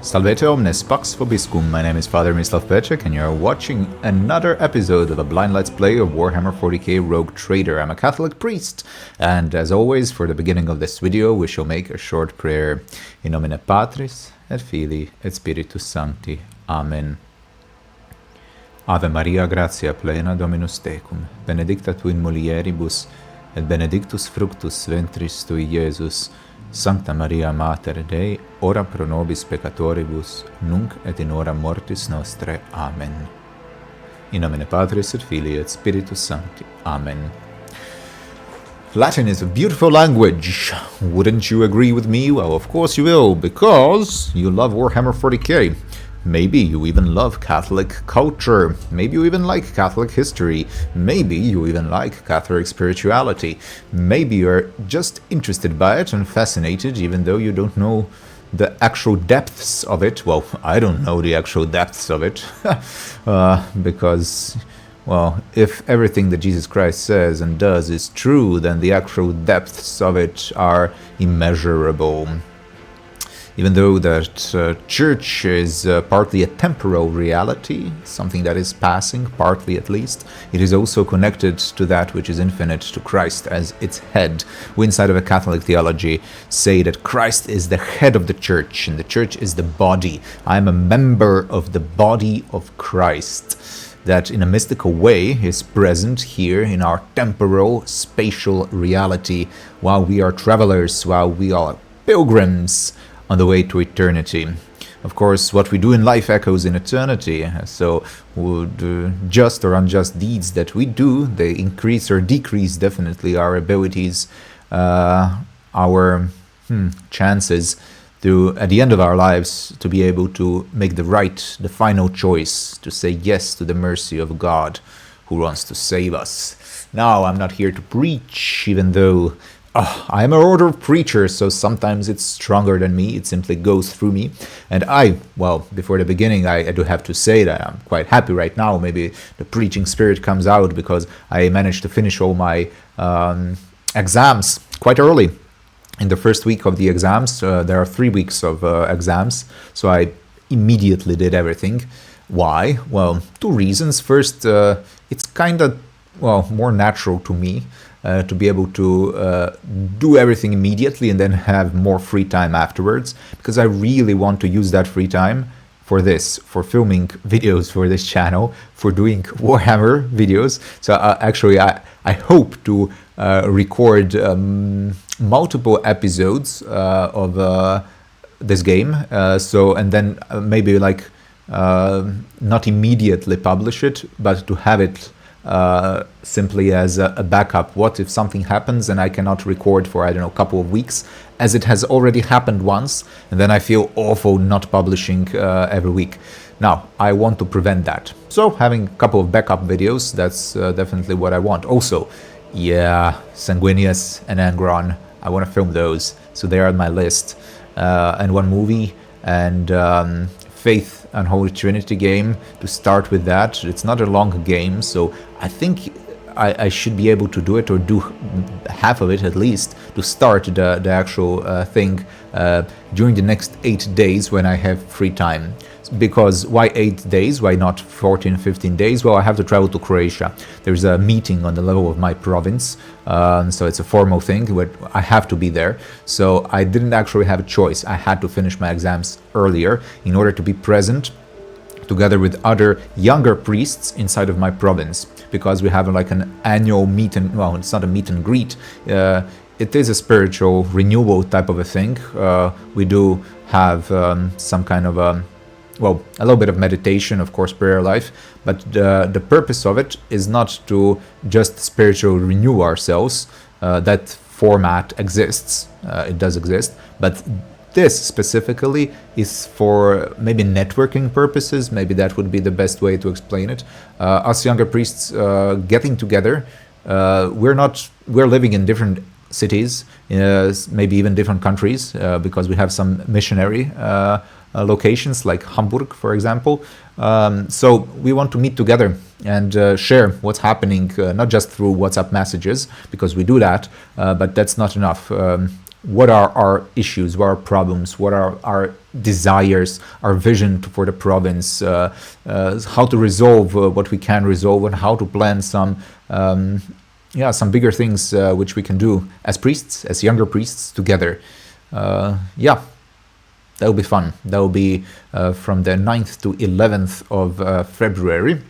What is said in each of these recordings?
Salvete omnes, pax vobiscum. My name is Father Mislav Peček, and you're watching another episode of a blind let's play of Warhammer 40K Rogue Trader. I'm a Catholic priest, and as always, for the beginning of this video, we shall make a short prayer. In nomine Patris, et Filii, et Spiritus Sancti. Amen. Ave Maria, gratia plena, Dominus tecum, benedicta tu in mulieribus, et benedictus fructus ventris tui, Iesus. Sancta Maria Mater Dei, ora pro nobis peccatoribus, nunc et in hora mortis nostrae. Amen. In nomine Patris et Filii et Spiritus Sancti. Amen. Latin is a beautiful language. Wouldn't you agree with me? Well, of course you will, because you love Warhammer 40K. Maybe you even love Catholic culture. Maybe you even like Catholic history. Maybe you even like Catholic spirituality. Maybe you're just interested by it and fascinated, even though you don't know the actual depths of it. Well, I don't know the actual depths of it. Because, well, if everything that Jesus Christ says and does is true, then the actual depths of it are immeasurable. Even though that church is partly a temporal reality, something that is passing, partly at least, it is also connected to that which is infinite, to Christ as its head. We inside of a Catholic theology say that Christ is the head of the church, and the church is the body. I am a member of the body of Christ, that in a mystical way is present here in our temporal, spatial reality, while we are travelers, while we are pilgrims, on the way to eternity. Of course, what we do in life echoes in eternity, so would just or unjust deeds that we do, they increase or decrease definitely our abilities, our chances to, at the end of our lives, to be able to make the final choice, to say yes to the mercy of God who wants to save us. Now, I'm not here to preach, even though I am a order of preachers, so sometimes it's stronger than me, it simply goes through me. And before the beginning, I do have to say that I'm quite happy right now. Maybe the preaching spirit comes out because I managed to finish all my exams quite early. In the first week of the exams, there are 3 weeks of exams, so I immediately did everything. Why? Well, 2 reasons. First, it's kind of, more natural to me to be able to do everything immediately and then have more free time afterwards, because I really want to use that free time for this, for filming videos for this channel, for doing Warhammer videos. So actually I hope to record multiple episodes of this game, and then maybe not immediately publish it, but to have it simply as a backup. What if something happens and I cannot record for, I don't know, a couple of weeks, as it has already happened once, and then I feel awful not publishing every week. Now, I want to prevent that. So having a couple of backup videos, that's definitely what I want. Also, Sanguinius and Angron, I want to film those, so they are on my list. And one movie, and Faith and Holy Trinity game, to start with that. It's not a long game, so I think I should be able to do it, or do half of it at least, to start the actual thing during the next 8 days when I have free time. Because why 8 days? Why not 14, 15 days? Well, I have to travel to Croatia. There's a meeting on the level of my province, so it's a formal thing where I have to be there. So I didn't actually have a choice. I had to finish my exams earlier in order to be present together with other younger priests inside of my province, because we have an annual meet and, it's not a meet and greet. It is a spiritual renewal type of a thing. We do have some kind of a little bit of meditation, of course, prayer life, but the purpose of it is not to just spiritually renew ourselves. That format exists, it does exist, but this specifically is for maybe networking purposes. Maybe that would be the best way to explain it. Us younger priests getting together, we're living in different cities, maybe even different countries, because we have some missionary locations like Hamburg, for example. So we want to meet together and share what's happening, not just through WhatsApp messages, because we do that, but that's not enough. what are our issues, what are our problems, what are our desires, our vision for the province, how to resolve what we can resolve, and how to plan some some bigger things which we can do as priests, as younger priests together. Yeah, that will be fun. That will be from the 9th to 11th of February.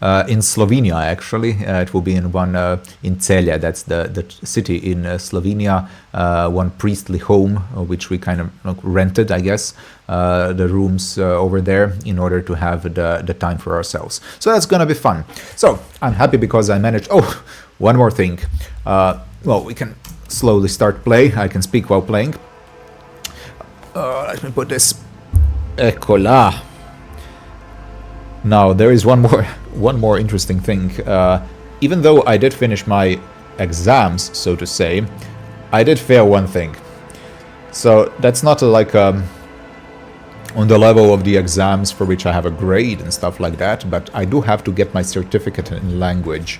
In Slovenia, actually, it will be in one in Celje. That's the city in Slovenia. One priestly home, which we kind of rented, I guess, the rooms over there in order to have the time for ourselves. So that's gonna be fun. So I'm happy because I managed. Oh, one more thing. Well, we can slowly start play. I can speak while playing. Let me put this. Eccola. Now there is one more interesting thing. Even though I did finish my exams, so to say, I did fail one thing. So that's not like on the level of the exams for which I have a grade and stuff like that, but I do have to get my certificate in language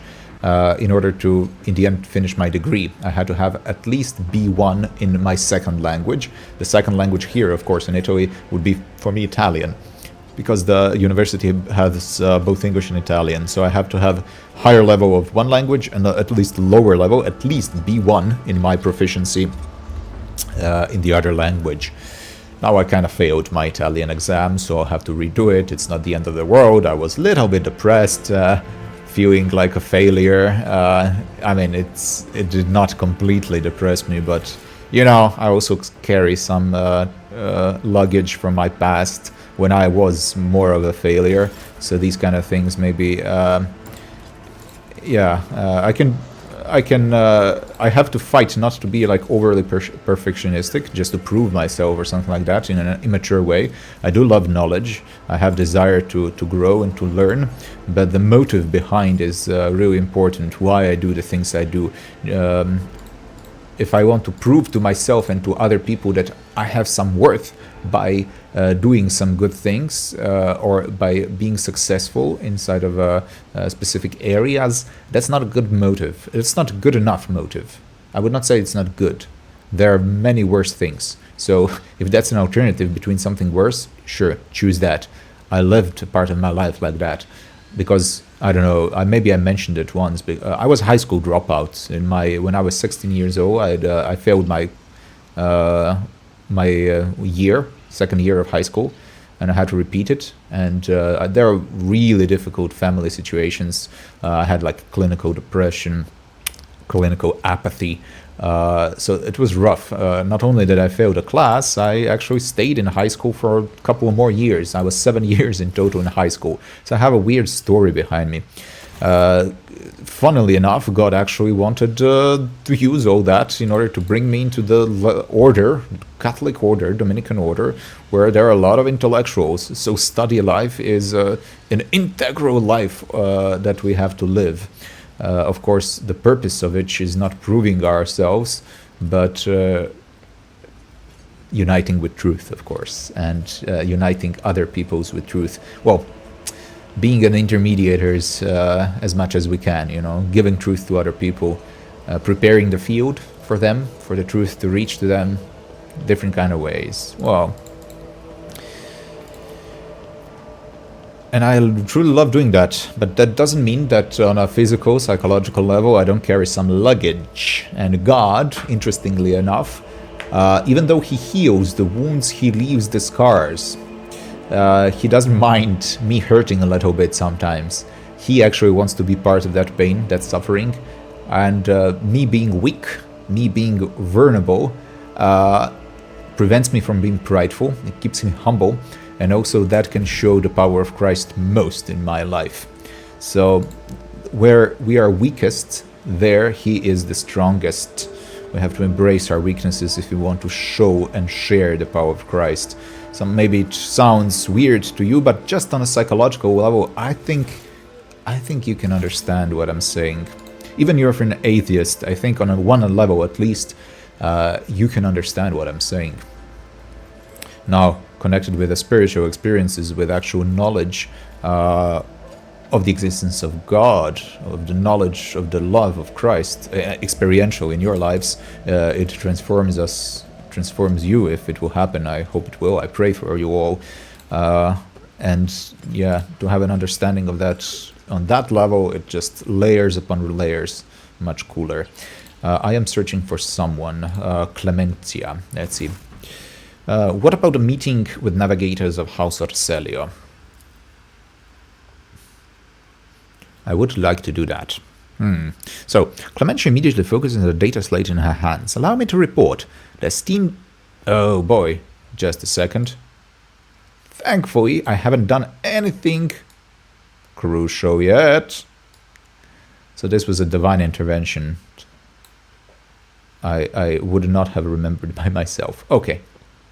in order to, in the end, finish my degree. I had to have at least B1 in my second language. The second language here, of course, in Italy, would be, for me, Italian, because the university has both English and Italian, so I have to have higher level of one language and at least lower level, at least B1 in my proficiency in the other language. Now I kind of failed my Italian exam, so I'll have to redo it. It's not the end of the world. I was a little bit depressed, feeling like a failure. I mean, it did not completely depress me, but, you know, I also carry some luggage from my past when I was more of a failure, so these kind of things maybe, I have to fight not to be like overly perfectionistic, just to prove myself or something like that in an immature way. I do love knowledge. I have desire to grow and to learn, but the motive behind is really important. Why I do the things I do. If I want to prove to myself and to other people that I have some worth by doing some good things or by being successful inside of specific areas, that's not a good motive. It's not a good enough motive. I would not say it's not good. There are many worse things. So if that's an alternative between something worse, sure, choose that. I lived a part of my life like that because, I don't know, maybe I mentioned it once, but I was a high school dropout. When I was 16 years old, I failed my second year of high school, and I had to repeat it. And there are really difficult family situations. I had like clinical depression, clinical apathy. So it was rough. Not only did I fail the class, I actually stayed in high school for a couple of more years. I was 7 years in total in high school. So I have a weird story behind me. Funnily enough, God actually wanted to use all that in order to bring me into the order, Catholic order, Dominican order, where there are a lot of intellectuals. So study life is an integral life that we have to live. Of course, the purpose of it is not proving ourselves, but uniting with truth, of course, and uniting other peoples with truth. Well, being an intermediator as much as we can, you know, giving truth to other people, preparing the field for them, for the truth to reach to them, different kind of ways. Well, and I truly love doing that, but that doesn't mean that on a physical, psychological level, I don't carry some luggage. And God, interestingly enough, even though He heals the wounds, He leaves the scars. He doesn't mind me hurting a little bit sometimes. He actually wants to be part of that pain, that suffering. And me being weak, me being vulnerable, prevents me from being prideful. It keeps me humble. And also that can show the power of Christ most in my life. So where we are weakest, there He is the strongest. We have to embrace our weaknesses if we want to show and share the power of Christ. So maybe it sounds weird to you, but just on a psychological level, I think you can understand what I'm saying. Even if you're an atheist, I think on one level at least, you can understand what I'm saying. Now, connected with the spiritual experiences, with actual knowledge, of the existence of God, of the knowledge of the love of Christ, experiential in your lives, it transforms us, transforms you. If it will happen, I hope it will. I pray for you all. And yeah, to have an understanding of that on that level, it just layers upon layers, much cooler. I am searching for someone, Clementia. Let's see. What about a meeting with navigators of House Orselio? I would like to do that. So, Clementia immediately focuses on the data slate in her hands. Allow me to report. The esteemed... Oh boy, just a second. Thankfully, I haven't done anything crucial yet. So this was a divine intervention. I would not have remembered by myself. Okay,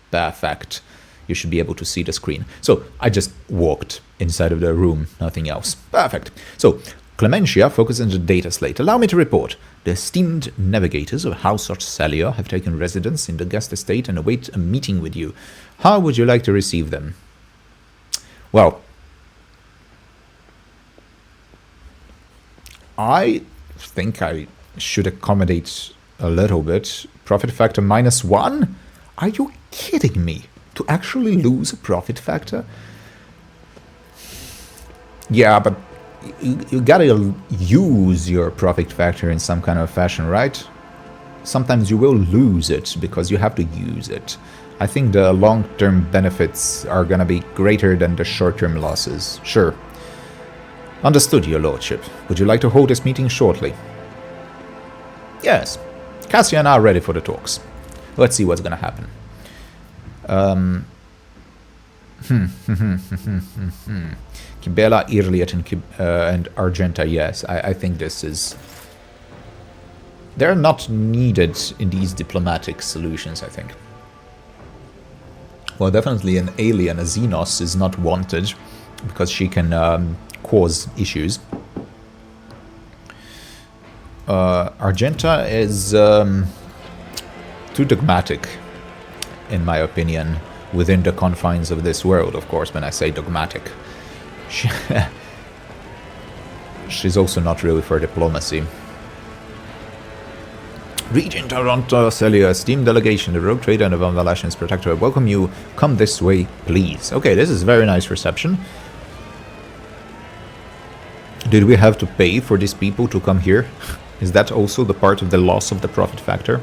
perfect. You should be able to see the screen. So I just walked inside of the room, nothing else. Perfect. So Clementia focuses on the data slate. Allow me to report. The esteemed navigators of House Orselio have taken residence in the guest estate and await a meeting with you. How would you like to receive them? Well, I think I should accommodate a little bit. Profit factor -1? Are you kidding me? To actually lose a profit factor? Yeah, but you gotta use your profit factor in some kind of fashion, right? Sometimes you will lose it because you have to use it. I think the long-term benefits are gonna be greater than the short-term losses. Sure. Understood, your lordship. Would you like to hold this meeting shortly? Yes. Cassia and I are ready for the talks. Let's see what's gonna happen. Kibela, Irliet, and Argenta, yes. I think this is... They're not needed in these diplomatic solutions, I think. Well, definitely an alien, a Xenos, is not wanted because she can cause issues. Argenta is too dogmatic, in my opinion, within the confines of this world, of course, when I say dogmatic. She's also not really for diplomacy. Regent Toronto, Celia, esteemed delegation, the rogue trader and the Von Valashion's protector, welcome you. Come this way, please. Okay, this is very nice reception. Did we have to pay for these people to come here? Is that also the part of the loss of the profit factor?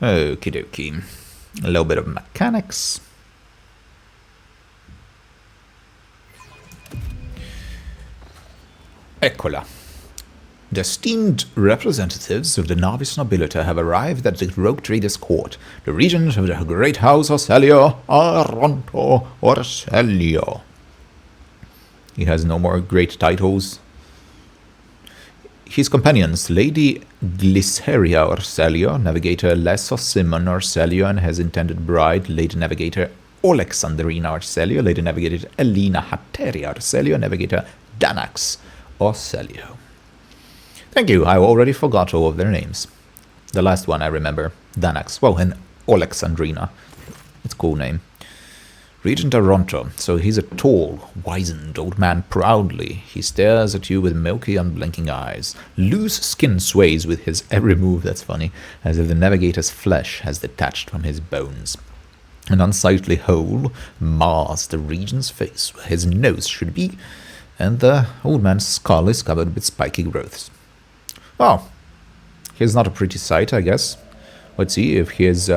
Okie dokie. A little bit of mechanics. Eccola. The esteemed representatives of the novice nobility have arrived at the rogue trader's court. The regent of the great house Orselio, Aronto Orselio. He has no more great titles. His companions, Lady Glyceria Orselio, Navigator Lesso Simon Orselio, and his intended bride, Lady Navigator Alexandrina Orselio, Lady Navigator Elena Hateria Orselio, Navigator Danax Orselio. Thank you, I already forgot all of their names. The last one I remember, Danax, well, and Alexandrina. It's a cool name. Regent Aronto, so he's a tall, wizened old man proudly. He stares at you with milky, unblinking eyes. Loose skin sways with his every move, that's funny, as if the navigator's flesh has detached from his bones. An unsightly hole mars the regent's face where his nose should be, and the old man's skull is covered with spiky growths. Oh, he's not a pretty sight, I guess. Let's see if his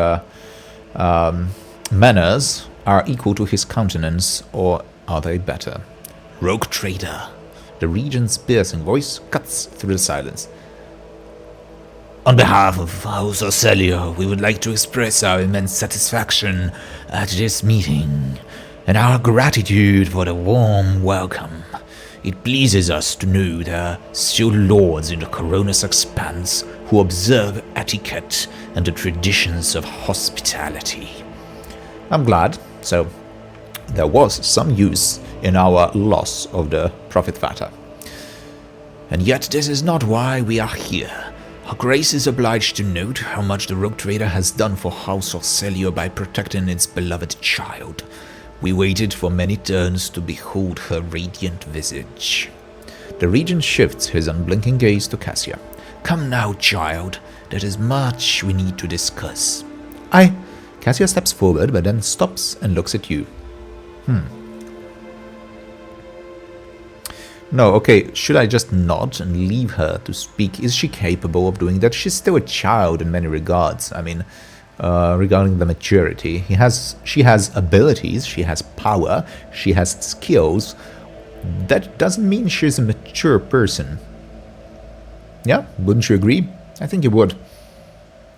manners are equal to his countenance, or are they better? Rogue trader. The regent's piercing voice cuts through the silence. On behalf of House Orselio, we would like to express our immense satisfaction at this meeting, and our gratitude for the warm welcome. It pleases us to know there are still lords in the Coronis Expanse who observe etiquette and the traditions of hospitality. I'm glad. So, there was some use in our loss of the profit factor. And yet this is not why we are here. Her Grace is obliged to note how much the Rogue Trader has done for House Orcelio by protecting its beloved child. We waited for many turns to behold her radiant visage. The Regent shifts his unblinking gaze to Cassia. Come now, child. There is much we need to discuss. Cassia steps forward, but then stops and looks at you. No, okay, should I just nod and leave her to speak? Is she capable of doing that? She's still a child in many regards. I mean, regarding the maturity. She has abilities, she has power, she has skills. That doesn't mean she's a mature person. Yeah, wouldn't you agree? I think you would.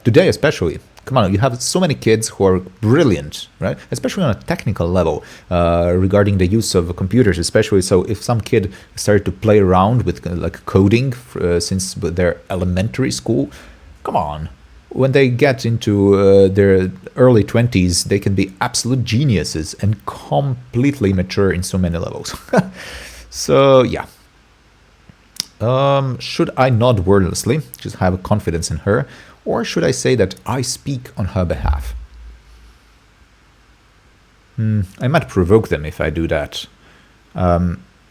Today especially. Come on, you have so many kids who are brilliant, right? Especially on a technical level, regarding the use of computers, especially. So if some kid started to play around with like coding since their elementary school, come on. When they get into their early 20s, they can be absolute geniuses and completely mature in so many levels. So, yeah. Should I nod wordlessly, just have confidence in her, or should I say that I speak on her behalf? I might provoke them if I do that.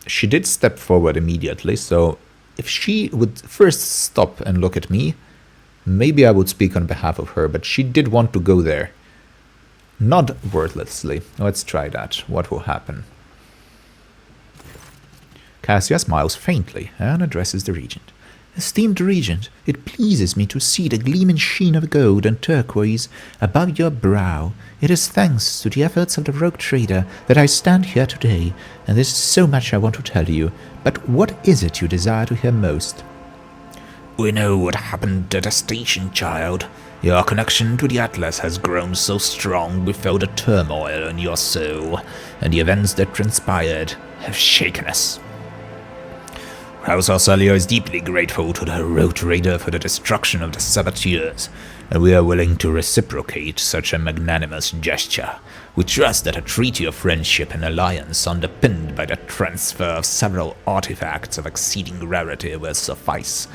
She did step forward immediately, so if she would first stop and look at me, maybe I would speak on behalf of her, but she did want to go there. Nod wordlessly. Let's try that. What will happen? Cassia smiles faintly and addresses the Regent. Esteemed Regent, it pleases me to see the gleaming sheen of gold and turquoise above your brow. It is thanks to the efforts of the Rogue Trader that I stand here today, and there is so much I want to tell you. But what is it you desire to hear most? We know what happened at the station, child. Your connection to the Atlas has grown so strong we felt the turmoil in your soul, and the events that transpired have shaken us. House Orcelio is deeply grateful to the Rogue Trader for the destruction of the saboteurs, and we are willing to reciprocate such a magnanimous gesture. We trust that a treaty of friendship and alliance underpinned by the transfer of several artifacts of exceeding rarity will suffice.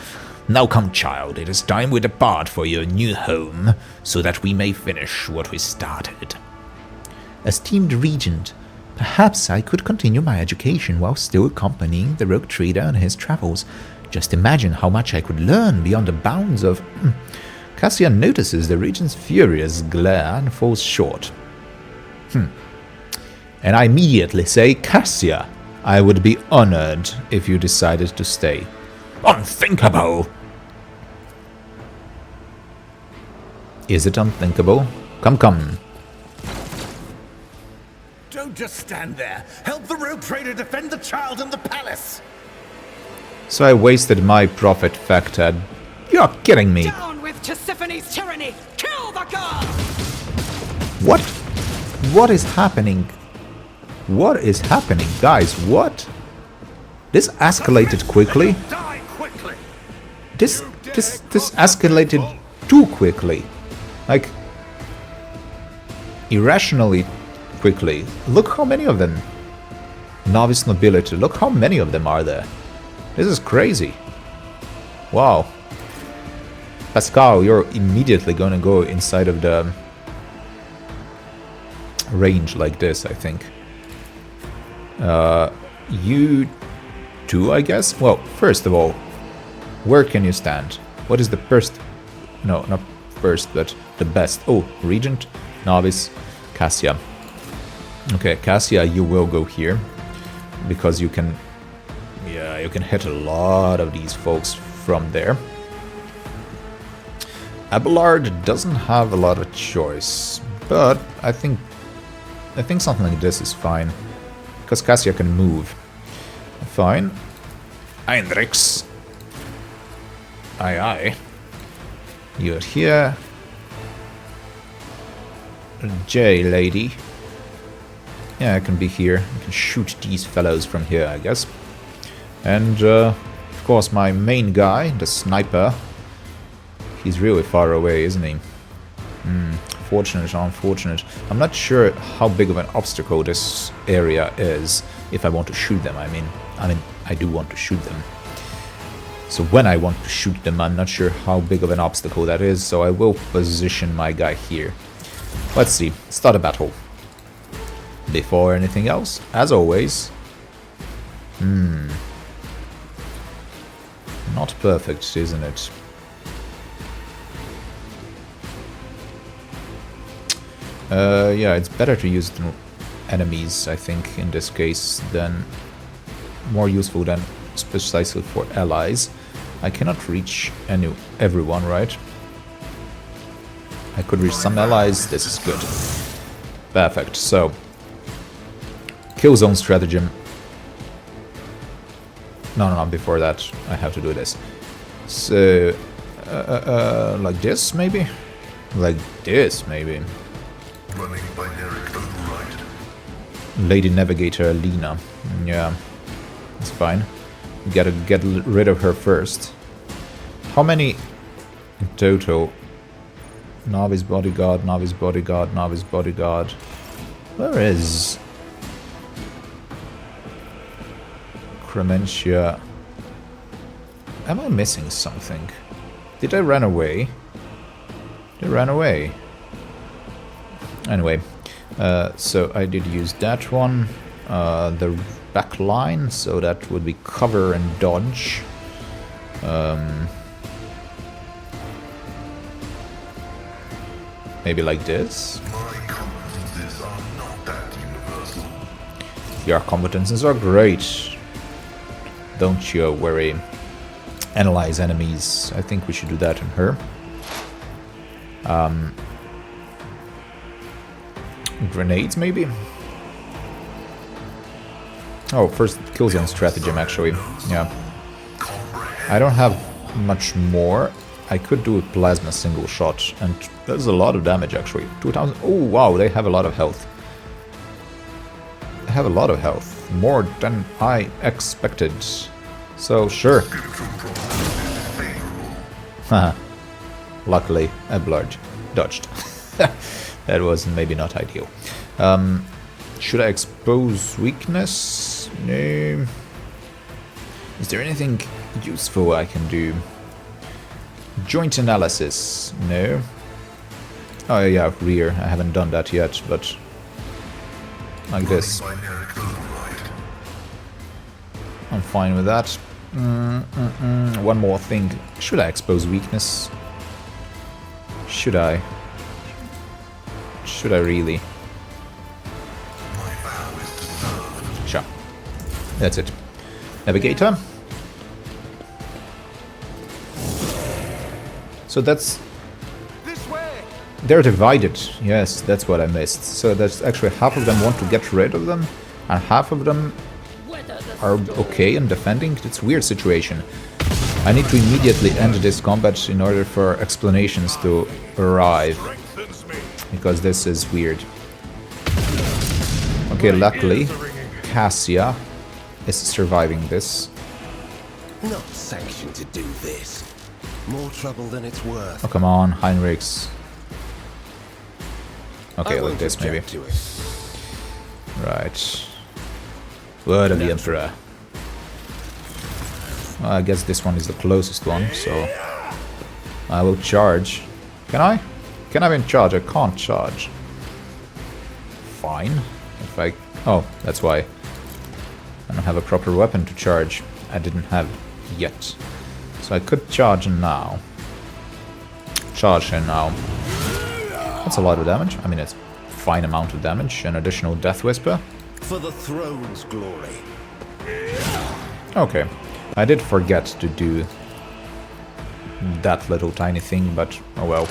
Now come, child, it is time we depart for your new home, so that we may finish what we started. Esteemed Regent, perhaps I could continue my education while still accompanying the Rogue Trader on his travels. Just imagine how much I could learn beyond the bounds of... Cassia notices the Regent's furious glare and falls short. And I immediately say, Cassia, I would be honored if you decided to stay. Unthinkable! Is it unthinkable? Come. Don't just stand there. Help the Rogue Trader defend the child in the palace. So I wasted my profit factor. You're kidding me. Down with Tisiphone's tyranny! Kill the girl! What? What is happening? What is happening, guys? What? This escalated quickly. Die quickly. This escalated too quickly. Like, irrationally quickly. Look how many of them. Novice nobility. Look how many of them are there. This is crazy. Wow. Pascal, you're immediately gonna go inside of the range like this, I think. You too, I guess? Well, first of all, where can you stand? What is the first... No, not first, but the best. Oh, Regent, Novice, Cassia. Okay, Cassia, you will go here. Because you can... Yeah, you can hit a lot of these folks from there. Abelard doesn't have a lot of choice. But I think something like this is fine. Because Cassia can move. Fine. Heinrichs. Aye. You're here. J lady. Yeah, I can be here. I can shoot these fellows from here, I guess. And, of course, my main guy, the sniper. He's really far away, isn't he? Fortunate, unfortunate. I'm not sure how big of an obstacle this area is if I want to shoot them. I mean, I do want to shoot them. So when I want to shoot them, I'm not sure how big of an obstacle that is, so I will position my guy here. Let's see, start a battle. Before anything else, as always... Not perfect, isn't it? Yeah, it's better to use the enemies, I think, in this case, than... more useful than precisely for allies. I cannot reach everyone, right? I could reach some allies, this is good. Perfect, so... Kill zone stratagem. No, before that, I have to do this. So... like this, maybe? Like this, maybe. Running binary override. Lady Navigator Alina. Yeah, it's fine. Gotta get rid of her first. How many in total? Navi's bodyguard, Navi's bodyguard, Navi's bodyguard. Where is Crementia? Am I missing something? Did I run away? Did I run away? Anyway, so I did use that one. The back line, so that would be cover and dodge. Maybe like this. My competences are not that universal. Your competences are great. Don't you worry. Analyze enemies. I think we should do that in her. Grenades, maybe? Oh, first kill zone stratagem, actually. Yeah. I don't have much more. I could do a plasma single shot, and there's a lot of damage, actually. 2000. Oh, wow, they have a lot of health. They have a lot of health. More than I expected. So, sure. Haha. Luckily, I dodged. That was maybe not ideal. Should I expose weakness? No. Is there anything useful I can do? Joint analysis? No. Oh yeah, rear. I haven't done that yet, but like this. I'm fine with that. One more thing. Should I expose weakness? Should I? Should I really? Sure. That's it. Navigator. So that's... They're divided. Yes, that's what I missed. So that's actually half of them want to get rid of them, and half of them are okay in defending. It's a weird situation. I need to immediately end this combat in order for explanations to arrive, because this is weird. Okay, luckily, Cassia is surviving this. Not sanctioned to do this. More trouble than it's worth. Oh, come on, Heinrichs. Okay, like this, maybe. Right. Word of the Emperor. Well, I guess this one is the closest one, so... I will charge. Can I? Can I even charge? I can't charge. Fine. If I... Oh, that's why. I don't have a proper weapon to charge. I didn't have yet. So I could charge now. Charge her now. That's a lot of damage. I mean, it's a fine amount of damage. An additional Death Whisper. For the throne's glory. Okay. I did forget to do that little tiny thing, but oh well.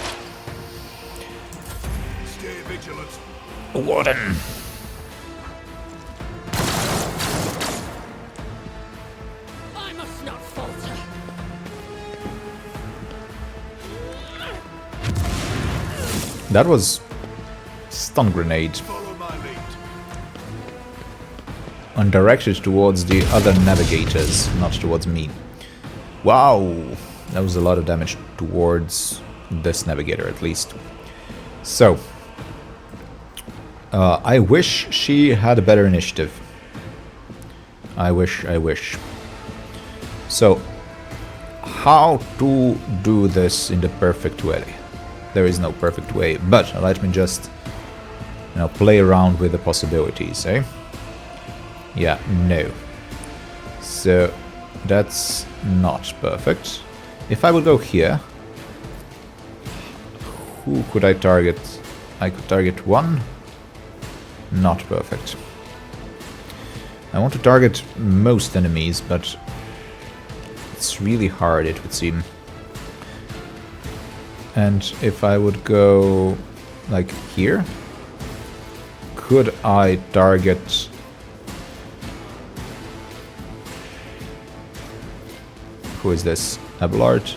Stay vigilant. Warden! I must not falter. That was stun grenade. Follow my lead. And directed towards the other navigators, not towards me. Wow! That was a lot of damage towards this navigator, at least. So, I wish she had a better initiative. I wish. So, how to do this in the perfect way. There is no perfect way, but let me just, you know, play around with the possibilities, eh? Yeah, no. So that's not perfect. If I would go here, who could I target? I could target one. Not perfect. I want to target most enemies, but it's really hard, it would seem. And if I would go like here, could I target... Who is this? Abelard?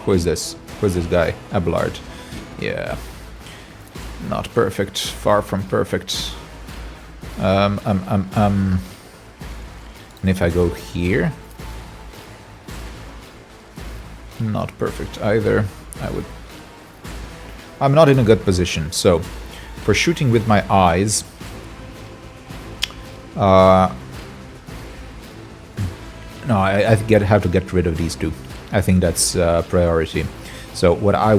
Who is this? Who is this guy? Abelard. Yeah. Not perfect. Far from perfect. And if I go here... Not perfect either. I'm not in a good position, so for shooting with my eyes, no, I have to get rid of these two. I think that's priority. So what I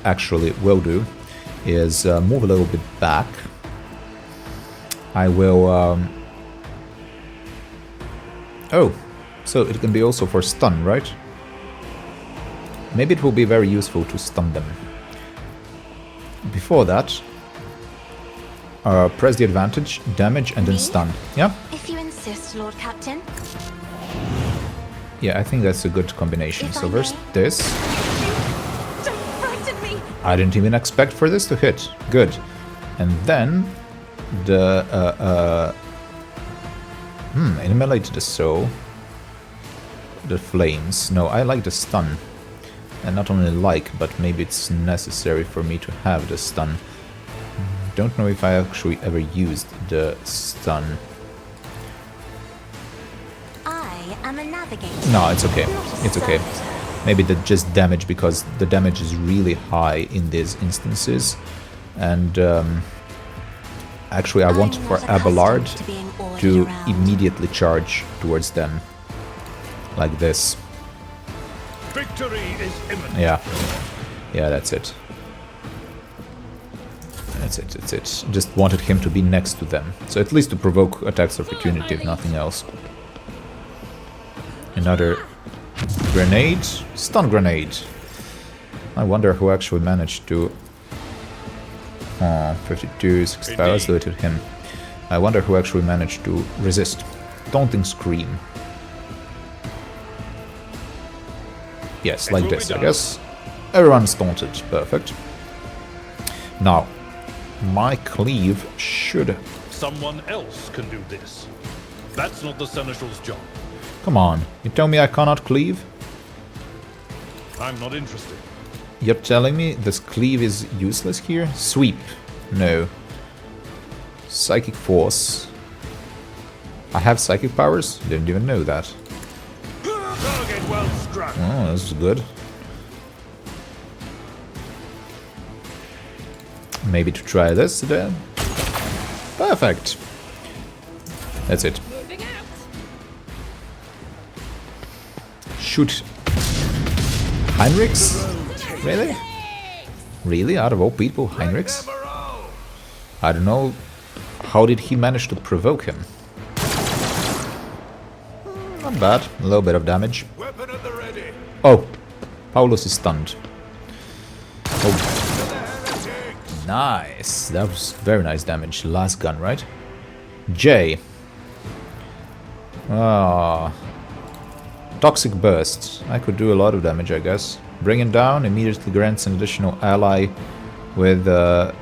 actually will do, is move a little bit back. I will. Oh, so it can be also for stun, right? Maybe it will be very useful to stun them. Before that, press the advantage, damage, and then stun. Yeah? If you insist, Lord Captain. Yeah, I think that's a good combination. So first this. Don't frighten me. I didn't even expect for this to hit. Good. And then the eliminate the soul. The flames. No, I like the stun. And not only like, but maybe it's necessary for me to have the stun. Don't know if I actually ever used the stun. I am a navigator. No, it's okay. It's okay. Maybe the just damage, because the damage is really high in these instances. And actually I want for Abelard to immediately charge towards them. Like this. Victory is imminent. Yeah. Yeah, that's it. That's it. Just wanted him to be next to them. So at least to provoke attacks of opportunity, if nothing else. Another grenade. Stun grenade. I wonder who actually managed to... Oh, 52, 6 powers, do it to him. I wonder who actually managed to resist. Taunting Scream. Yes, like this, I guess. Everyone's taunted. Perfect. Now, my cleave should... Someone else can do this. That's not the Seneschal's job. Come on, you tell me I cannot cleave? I'm not interested. You're telling me this cleave is useless here? Sweep. No. Psychic Force. I have psychic powers? Didn't even know that. Target well struck. Oh, this is good. Maybe to try this then. Perfect. That's it. Moving out. Shoot. Heinrichs? Really? Really? Out of all people, Heinrichs? I don't know. How did he manage to provoke him? Not bad. A little bit of damage. Weapon at the ready. Oh. Paulus is stunned. Oh. Nice. That was very nice damage. Last gun, right? J. Ah. Toxic Burst. I could do a lot of damage, I guess. Bring it down. Immediately grants an additional ally with... I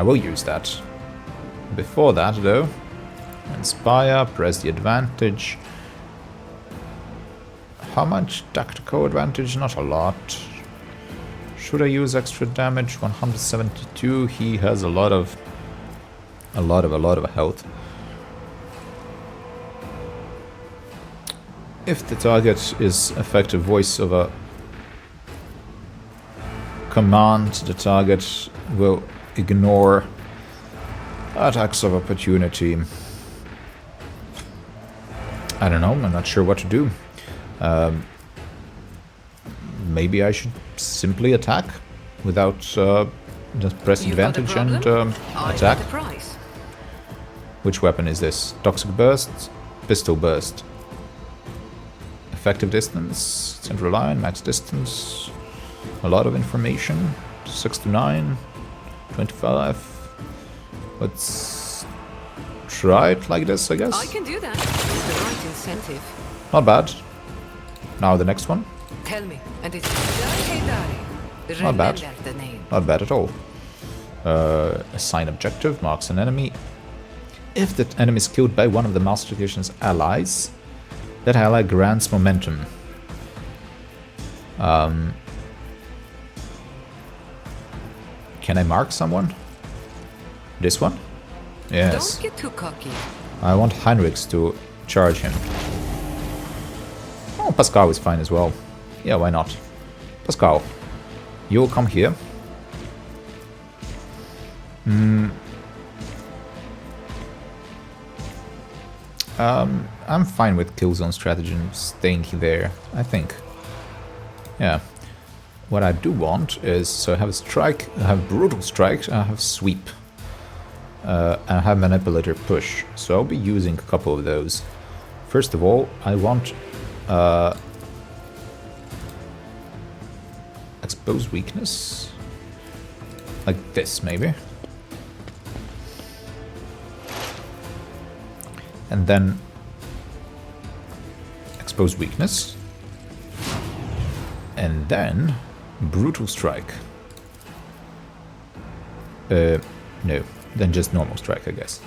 will use that. Before that, though... Inspire. Press the advantage. How much tactical advantage? Not a lot. Should I use extra damage? 172. He has a lot of health. If the target is effective voice of a command, the target will ignore attacks of opportunity. I don't know, I'm not sure what to do. Maybe I should simply attack without just press advantage and attack. Which weapon is this? Toxic burst, pistol burst. Effective distance, central line, max distance. A lot of information. 6 to 9, 25. Let's try it like this, I guess. I can do that. It's the right incentive. Not bad. Now the next one. Tell me, and it's Dari. Not bad. Remember the name. Not bad at all. Assign objective, marks an enemy. If that enemy is killed by one of the Master's allies, that ally grants momentum. Can I mark someone? This one? Yes. Don't get too cocky. I want Heinrichs to charge him. Oh, Pascal is fine as well. Yeah, why not? Pascal, you will come here. I'm fine with killzone strategy and staying there, I think. Yeah. What I do want is, so I have a strike, I have brutal strike, I have sweep. And I have manipulator push, so I'll be using a couple of those. First of all, I want expose weakness, like this maybe, and then expose weakness, and then brutal strike. No. Then just normal strike, I guess.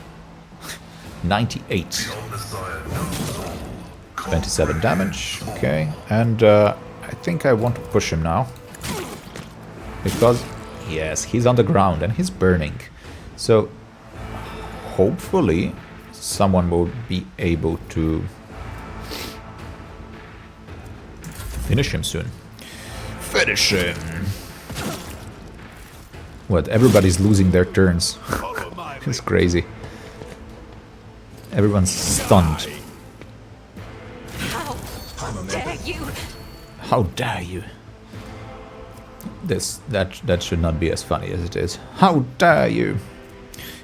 98. 27 damage, okay. And I think I want to push him now. Because, yes, he's on the ground and he's burning. So, hopefully, someone will be able to finish him soon. Finish him! What, everybody's losing their turns. It's crazy. Everyone's stunned. How dare you? How dare you? That should not be as funny as it is. How dare you?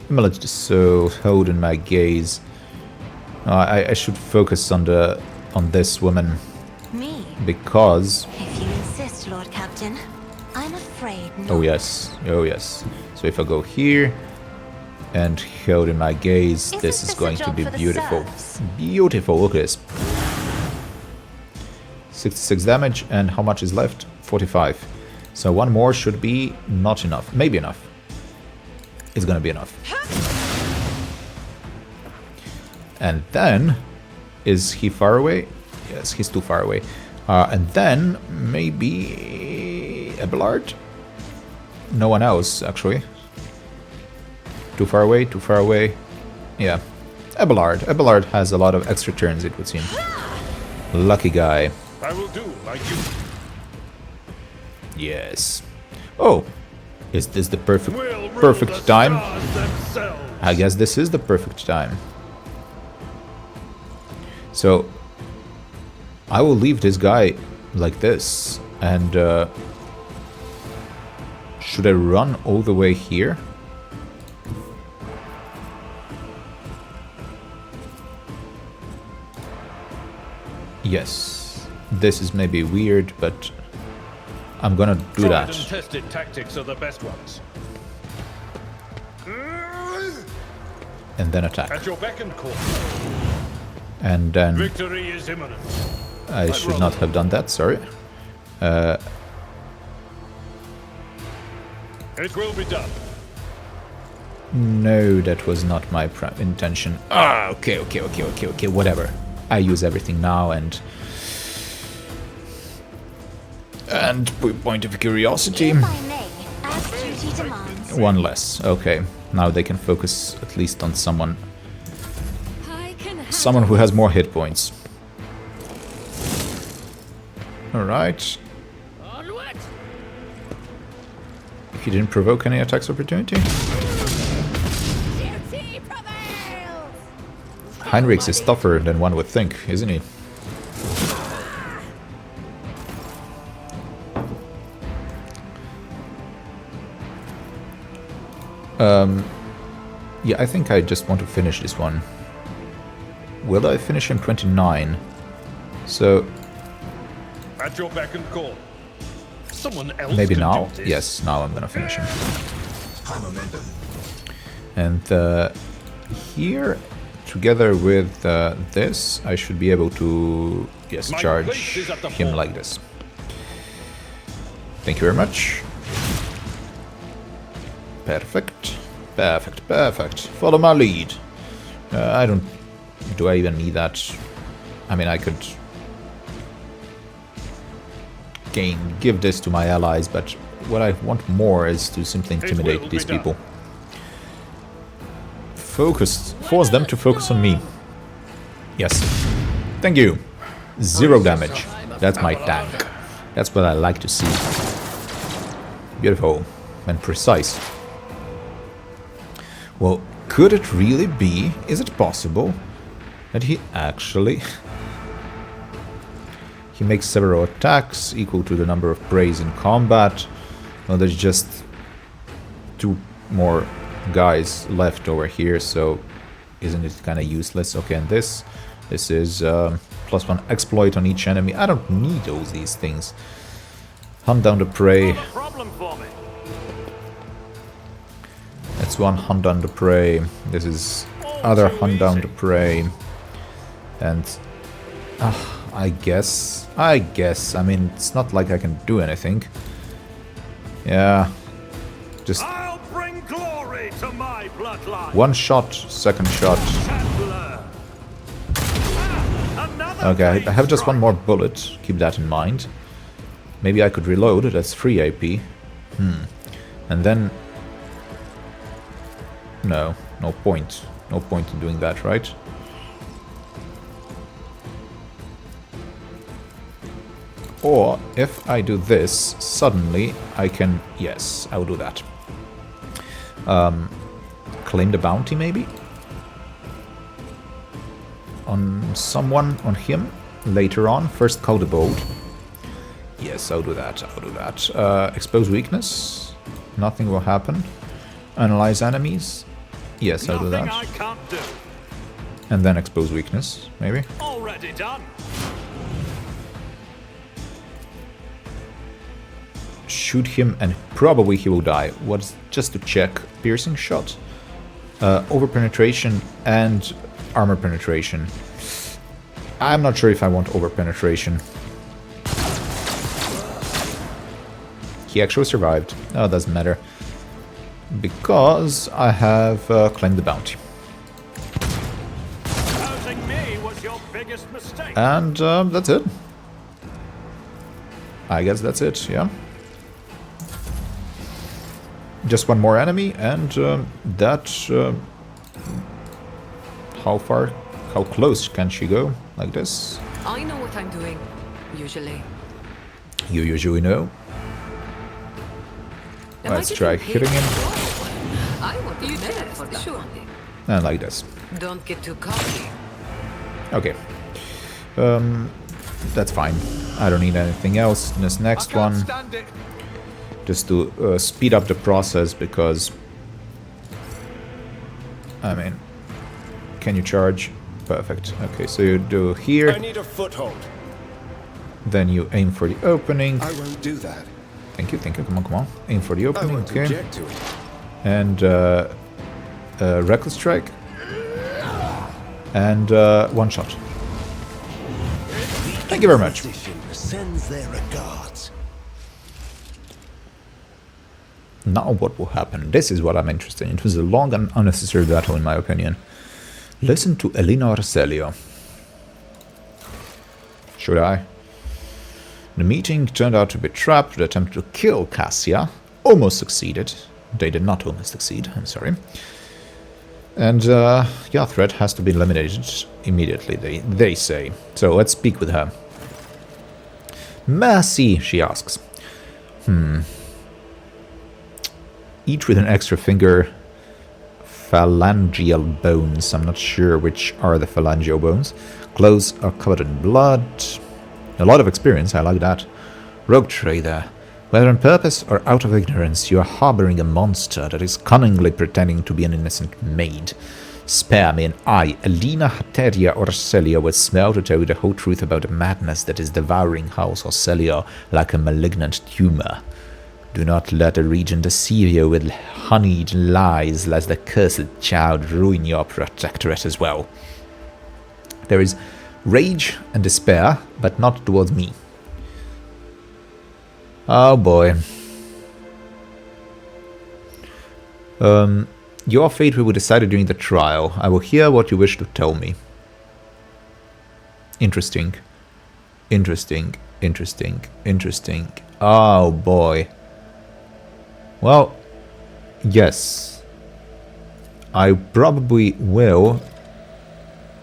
Humility is so holding my gaze. I should focus on this woman. Me? Because If you insist, Lord Captain. I'm afraid not. oh yes. So if I go here and hold in my gaze, Isn't this is this a going to job be for the beautiful. serfs? Beautiful, look at this. 66 damage, and how much is left? 45. So one more should be not enough. Maybe enough. It's gonna be enough. And then, is he far away? Yes, he's too far away. And then, maybe Abelard? No one else, actually. Too far away, too far away. Yeah. Abelard. Abelard has a lot of extra turns, it would seem. Lucky guy. I will do like you. Yes. Oh! Is this the perfect We'll rule the time? stars themselves. I guess this is the perfect time. So, I will leave this guy like this, and should I run all the way here? Yes, this is maybe weird, but I'm gonna do Tried that. and tested tactics are the best ones. And then attack. At your beck and call. And then Victory is imminent. I should not have done that, sorry. It will be done. No, that was not my intention. Ah, okay, whatever. I use everything now, and point of curiosity. If I may, as duty demands. One less. Okay, now they can focus at least on someone who has more hit points. All right. Onward! He didn't provoke any attacks opportunity. Duty prevails! Heinrichs is tougher than one would think, isn't he? Yeah, I think I just want to finish this one. Will I finish in 29? So... At your beck and call. Someone else maybe can now? do this. Yes, now I'm gonna finish him. High momentum. And here, together with this, I should be able to, yes, My charge place is at the him fore. like this. Thank you very much. Perfect. Perfect, perfect. Follow my lead. I don't... Do I even need that? I mean, I could... give this to my allies, but what I want more is to simply intimidate these people. Force them to focus on me. Yes. Thank you. 0 damage. That's my tank. That's what I like to see. Beautiful and precise. Well, could it really be, is it possible, that he actually... he makes several attacks equal to the number of praise in combat. Well, there's just 2 more guys left over here, so isn't it kind of useless? Okay, and this is +1 exploit on each enemy. I don't need all these things. Hunt down the prey. That's 1 hunt down the prey. This is other hunt down the prey. And I guess, I mean, it's not like I can do anything. Yeah, just I'll bring glory to my bloodline. 1 shot, 2nd shot. Okay, I have just 1 more bullet, keep that in mind. Maybe I could reload, that's 3 AP. And then... no point. No point in doing that, right? Or, if I do this, suddenly I can... yes, I'll do that. Claim the bounty, maybe? On someone, on him, later on. First, call the bolt. Yes, I'll do that, I'll do that. Expose weakness. Nothing will happen. Analyze enemies. Yes, I'll do that. I can't do. And then expose weakness, maybe? Already done. Shoot him and probably he will die. What's just to check? Piercing shot. Over penetration and armor penetration. I'm not sure if I want over penetration. He actually survived. Oh, it doesn't matter. Because I have claimed the bounty. Housing me was your biggest mistake. And that's it. I guess that's it, yeah. Just 1 more enemy, and that... how close can she go? Like this? I know what I'm doing, usually. You usually know. Am I Let's getting try paid? hitting him. I want to merit for that. Sure. And like this. Don't get too cocky. Okay. That's fine. I don't need anything else in this next one. Stand it. Just to speed up the process, because... I mean... Can you charge? Perfect. Okay, so you do here. I need a foothold. Then you aim for the opening. I won't do that. Thank you, thank you. Come on, come on. Aim for the I opening, won't okay. object to it. And reckless strike. And 1 shot. Thank you very much. Sends their regards. Now what will happen? This is what I'm interested in. It was a long and unnecessary battle, in my opinion. Listen to Elena Arcelio. Should I? The meeting turned out to be a trap. The attempt to kill Cassia almost succeeded. They did not almost succeed, I'm sorry. And, yeah, threat has to be eliminated immediately, they say. So let's speak with her. Mercy, she asks. Each with an extra finger phalangeal bones. I'm not sure which are the phalangeal bones. Clothes are covered in blood. A lot of experience, I like that. Rogue trader. Whether on purpose or out of ignorance, you are harboring a monster that is cunningly pretending to be an innocent maid. Spare me, and I, Alina Hateria Orselia, will swear to tell you the whole truth about the madness that is devouring House Orselia like a malignant tumor. Do not let the regent deceive you with honeyed lies, lest the cursed child ruin your protectorate as well. There is rage and despair, but not towards me. Oh boy. Your fate will be decided during the trial. I will hear what you wish to tell me. Interesting. Interesting. Interesting. Interesting. Oh boy. Well, yes. I probably will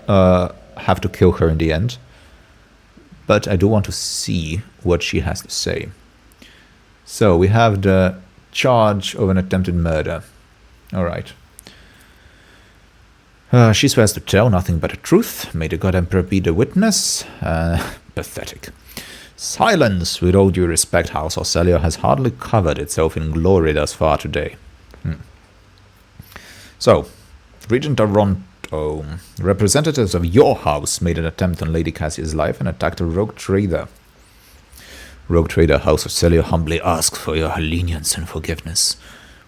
have to kill her in the end. But I do want to see what she has to say. So, we have the charge of an attempted murder. Alright. She swears to tell nothing but the truth. May the God Emperor be the witness. Pathetic. Silence! With all due respect, House Orselia has hardly covered itself in glory thus far today. So, Regent Toronto. Representatives of your house made an attempt on Lady Cassia's life and attacked a rogue trader. Rogue trader, House Orselia humbly asks for your lenience and forgiveness.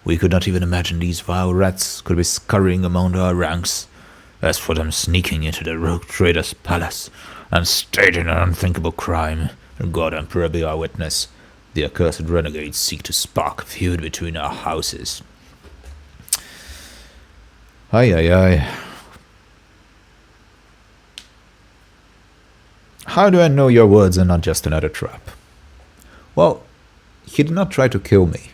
We could not even imagine these vile rats could be scurrying among our ranks. As for them sneaking into the rogue trader's palace and staging an unthinkable crime, God Emperor be our witness. The accursed renegades seek to spark a feud between our houses. Ay, ay, ay. How do I know your words are not just another trap? Well, he did not try to kill me.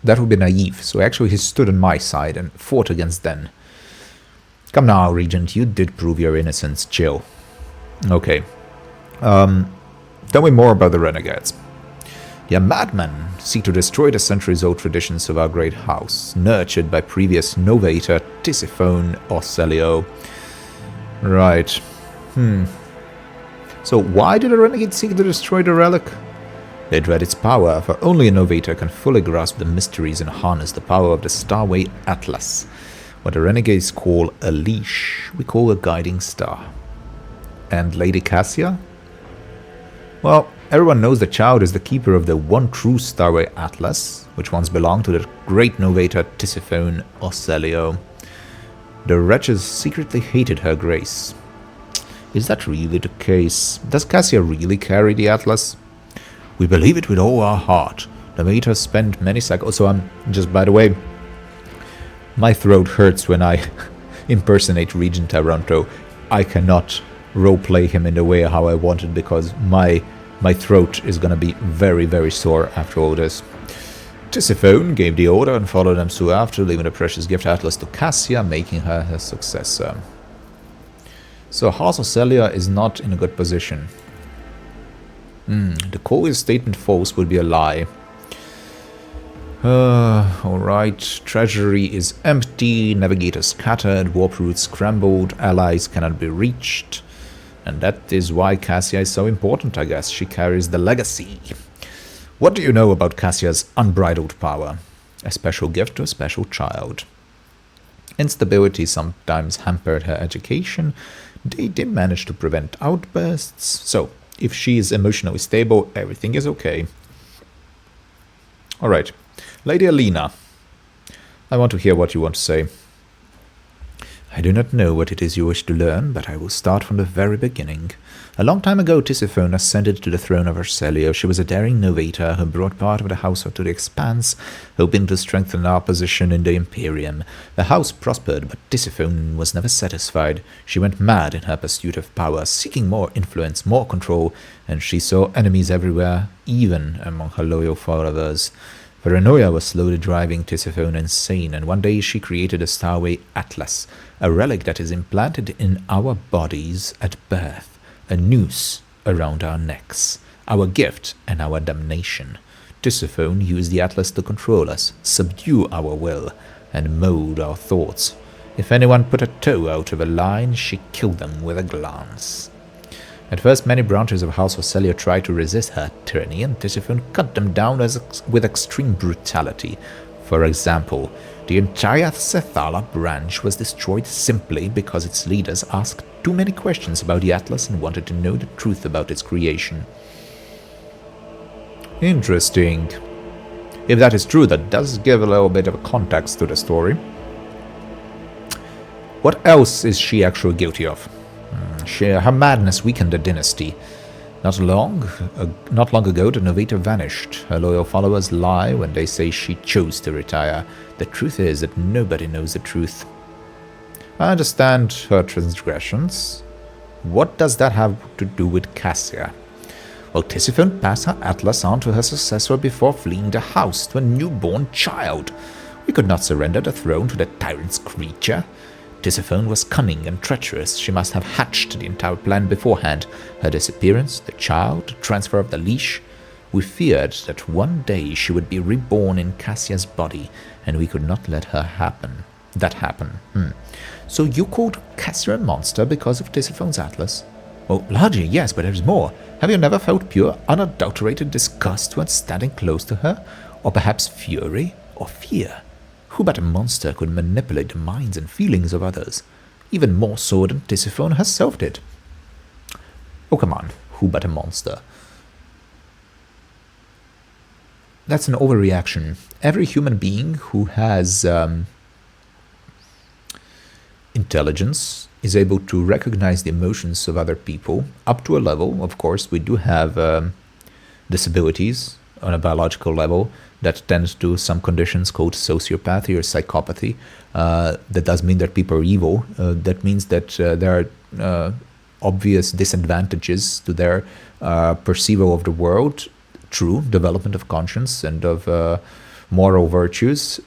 That would be naive, so actually he stood on my side and fought against them. Come now, Regent, you did prove your innocence. Chill. Okay. Tell me more about the renegades. They are madmen, seek to destroy the centuries-old traditions of our great house, nurtured by previous novator Tisiphone Orselio. Right. So why did the renegades seek to destroy the relic? They dread its power, for only a novator can fully grasp the mysteries and harness the power of the Starway Atlas. What the renegades call a leash, we call a guiding star. And Lady Cassia? Well, everyone knows the child is the keeper of the one true Starway Atlas, which once belonged to the great novator Tisiphone Orselio. The wretches secretly hated her grace. Is that really the case? Does Cassia really carry the Atlas? We believe it with all our heart. The mater spent many cycles. So just by the way, my throat hurts when I impersonate Regent Toronto. I cannot roleplay him in the way how I wanted because my throat is gonna be very, very sore after all this. Tisiphone gave the order and followed them soon after, leaving the precious gift Atlas to Cassia, making her her successor. So House Orselia is not in a good position. The Cole's statement false would be a lie. Alright, treasury is empty, navigator scattered, warp routes scrambled, allies cannot be reached. And that is why Cassia is so important, I guess. She carries the legacy. What do you know about Cassia's unbridled power? A special gift to a special child. Instability sometimes hampered her education. They did manage to prevent outbursts. So, if she is emotionally stable, everything is okay. Alright. Lady Alina, I want to hear what you want to say. I do not know what it is you wish to learn, but I will start from the very beginning. A long time ago, Tisiphone ascended to the throne of Orselio. She was a daring novator who brought part of the house to the expanse, hoping to strengthen our position in the Imperium. The house prospered, but Tisiphone was never satisfied. She went mad in her pursuit of power, seeking more influence, more control, and she saw enemies everywhere, even among her loyal followers. Paranoia was slowly driving Tisiphone insane, and one day she created a Starway Atlas, a relic that is implanted in our bodies at birth, a noose around our necks, our gift and our damnation. Tisiphone used the Atlas to control us, subdue our will, and mold our thoughts. If anyone put a toe out of a line, she killed them with a glance. At first, many branches of House Ocellia tried to resist her tyranny, and Tisiphone cut them down with extreme brutality. For example, the entire Sethala branch was destroyed simply because its leaders asked too many questions about the Atlas and wanted to know the truth about its creation. Interesting. If that is true, that does give a little bit of context to the story. What else is she actually guilty of? Her madness weakened the dynasty. Not long ago, the navigator vanished. Her loyal followers lie when they say she chose to retire. The truth is that nobody knows the truth. I understand her transgressions. What does that have to do with Cassia? Well, Tisiphone passed her atlas on to her successor before fleeing the house to a newborn child. We could not surrender the throne to the tyrant's creature. Tisiphone was cunning and treacherous. She must have hatched the entire plan beforehand. Her disappearance, the child, the transfer of the leash. We feared that one day she would be reborn in Cassia's body, and we could not let happen. So you called Cassia a monster because of Tisiphone's atlas? Well, largely, yes, but there's more. Have you never felt pure, unadulterated disgust when standing close to her? Or perhaps fury or fear? Who but a monster could manipulate the minds and feelings of others? Even more so than Tisiphone herself did. Oh, come on. Who but a monster? That's an overreaction. Every human being who has intelligence is able to recognize the emotions of other people up to a level. Of course, we do have disabilities on a biological level that tends to some conditions called sociopathy or psychopathy. That does mean that people are evil. That means that there are obvious disadvantages to their perceival of the world. True, development of conscience and of moral virtues,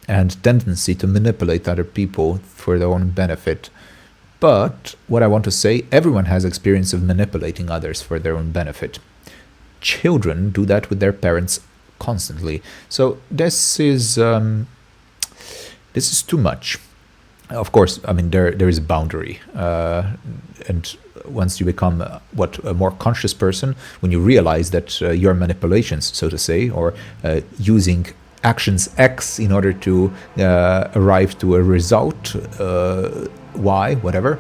and tendency to manipulate other people for their own benefit. But what I want to say, everyone has experience of manipulating others for their own benefit. Children do that with their parents constantly. So this is too much. Of course, I mean there is a boundary, and once you become a more conscious person, when you realize that your manipulations, so to say, or using actions X in order to arrive to a result Y, whatever,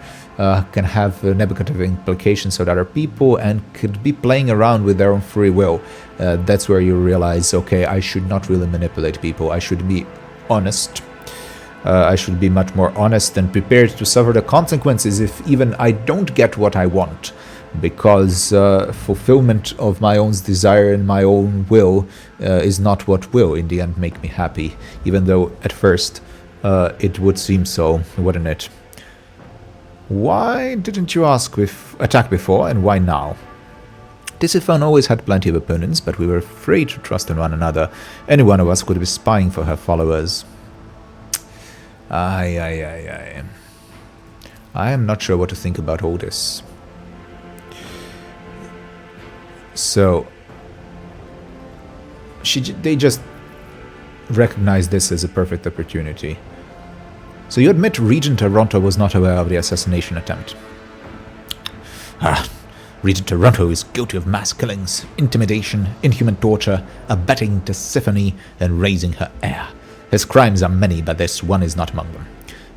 can have negative implications on other people and could be playing around with their own free will. That's where you realize, okay, I should not really manipulate people. I should be honest. I should be much more honest and prepared to suffer the consequences if even I don't get what I want, because fulfillment of my own desire and my own will is not what will in the end make me happy, even though at first it would seem so, wouldn't it? Why didn't you attack before, and why now? Tisiphone always had plenty of opponents, but we were afraid to trust in one another. Any one of us could be spying for her followers. I am not sure what to think about all this. So, they just recognized this as a perfect opportunity. So you admit Regent Toronto was not aware of the assassination attempt? Regent Toronto is guilty of mass killings, intimidation, inhuman torture, abetting Tisiphone, and raising her heir. His crimes are many, but this one is not among them.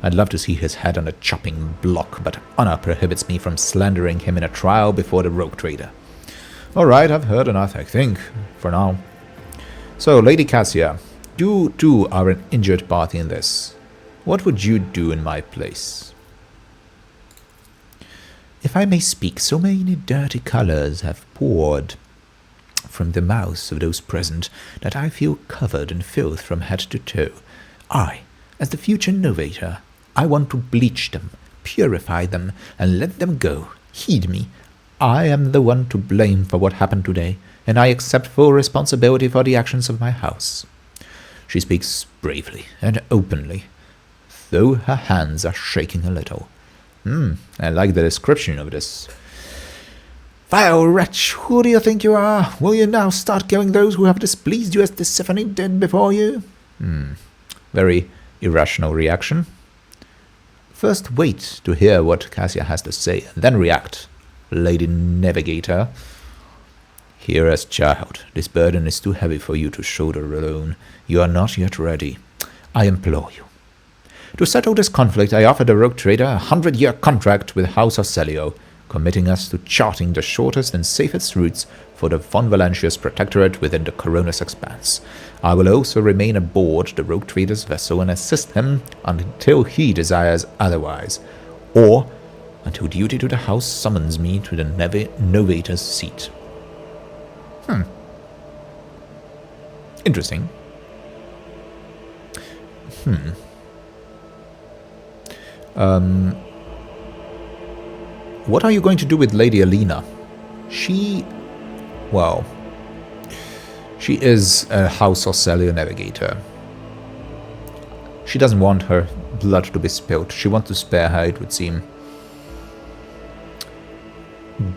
I'd love to see his head on a chopping block, but honor prohibits me from slandering him in a trial before the rogue trader. Alright, I've heard enough, I think, for now. So, Lady Cassia, you too are an injured party in this. What would you do in my place? If I may speak, so many dirty colors have poured from the mouths of those present that I feel covered in filth from head to toe. I, as the future novator, I want to bleach them, purify them, and let them go. Heed me. I am the one to blame for what happened today, and I accept full responsibility for the actions of my house. She speaks bravely and openly, though her hands are shaking a little. I like the description of this. Vile wretch, who do you think you are? Will you now start killing those who have displeased you as Tisiphone did before you? Very irrational reaction. First wait to hear what Cassia has to say, and then react. Lady Navigator. Hearest child, this burden is too heavy for you to shoulder alone. You are not yet ready. I implore you. To settle this conflict, I offer the rogue trader a 100-year contract with House Ocelio, committing us to charting the shortest and safest routes for the Von Valentius Protectorate within the Coronis Expanse. I will also remain aboard the rogue trader's vessel and assist him until he desires otherwise, or until duty to the house summons me to the novator's seat. Interesting. What are you going to do with Lady Alina? She is a House Ocelio navigator. She doesn't want her blood to be spilled. She wants to spare her, it would seem.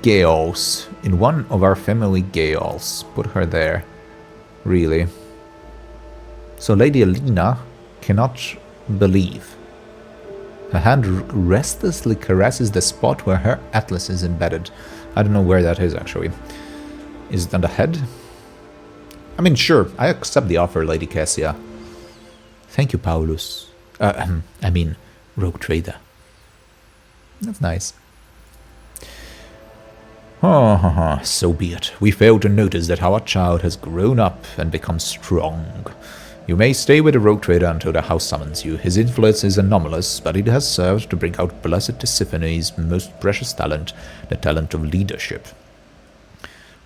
Gales. In one of our family Gales. Put her there. Really. So Lady Alina cannot believe. Her hand restlessly caresses the spot where her atlas is embedded. I don't know where that is, actually. Is it on the head? I mean, sure, I accept the offer, Lady Cassia. Thank you, Paulus. I mean, rogue trader. That's nice. So be it. We fail to notice that our child has grown up and become strong. You may stay with the rogue trader until the house summons you. His influence is anomalous, but it has served to bring out Blessed Tisiphony's most precious talent, the talent of leadership.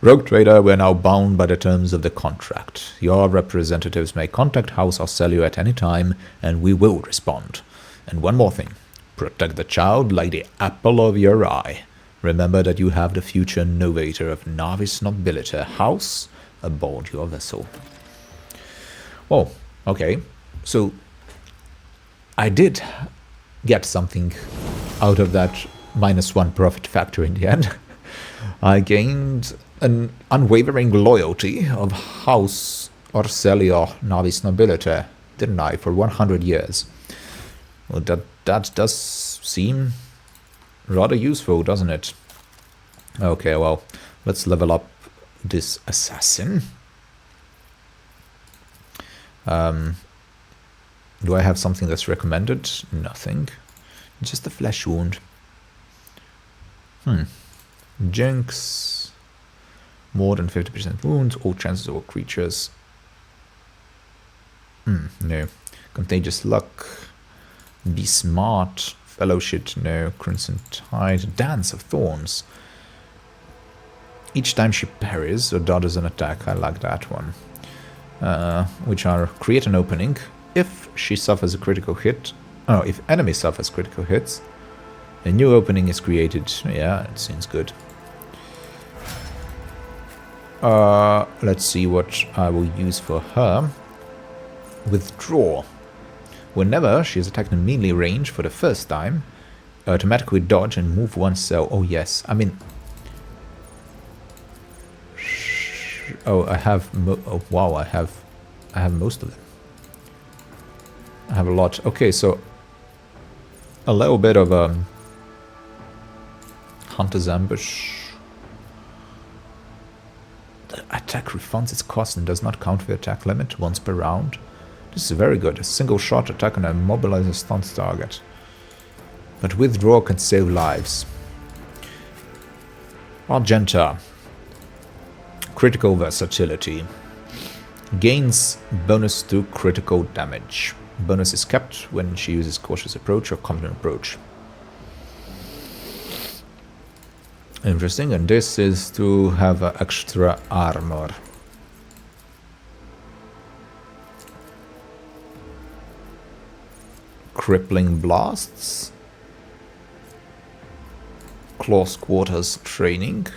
Rogue trader, we are now bound by the terms of the contract. Your representatives may contact House Ocelio at any time, and we will respond. And one more thing. Protect the child like the apple of your eye. Remember that you have the future novator of Navis Nobilita House aboard your vessel. Oh, okay. So, I did get something out of that -1 profit factor in the end. I gained an unwavering loyalty of House Ocelio Navis Nobilita, didn't I, for 100 years. Well, that does seem rather useful, doesn't it? Okay, well, let's level up this assassin. Do I have something that's recommended? Nothing. Just a flesh wound. Jinx. More than 50% wounds. All chances of all creatures. No. Contagious luck. Be smart. Fellowship, no. Crimson Tide. Dance of Thorns. Each time she parries or dodges an attack. I like that one. Which are create an opening. If she suffers a critical hit. Oh, if enemy suffers critical hits. A new opening is created. Yeah, it seems good. Let's see what I will use for her. Withdraw. Whenever she is attacked in melee range for the first time, automatically dodge and move one cell. Oh yes, I mean... Oh, I have... Oh, wow, I have most of them. I have a lot. Okay, so... A little bit of Hunter's Ambush. The attack refunds its cost and does not count the attack limit once per round. This is very good. A single shot attack on a mobilized stunned target. But withdraw can save lives. Argenta. Critical versatility. Gains bonus to critical damage. Bonus is kept when she uses cautious approach or confident approach. Interesting, and this is to have extra armor. Crippling blasts. Close quarters training.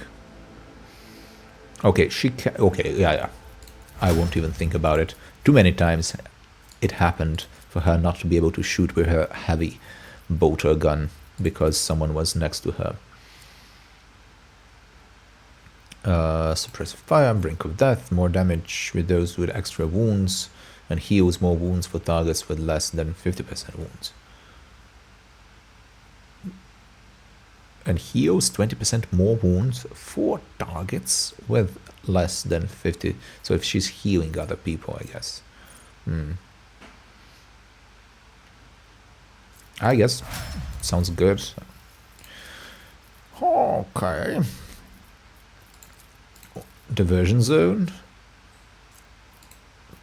Okay, yeah. I won't even think about it. Too many times it happened for her not to be able to shoot with her heavy bolter gun because someone was next to her. Suppressive fire, brink of death, more damage with those with extra wounds, and heals more wounds for targets with less than 50% wounds. and heals 20% more wounds for targets with less than 50. So if she's healing other people, I guess. I guess. Sounds good. Okay. Diversion zone.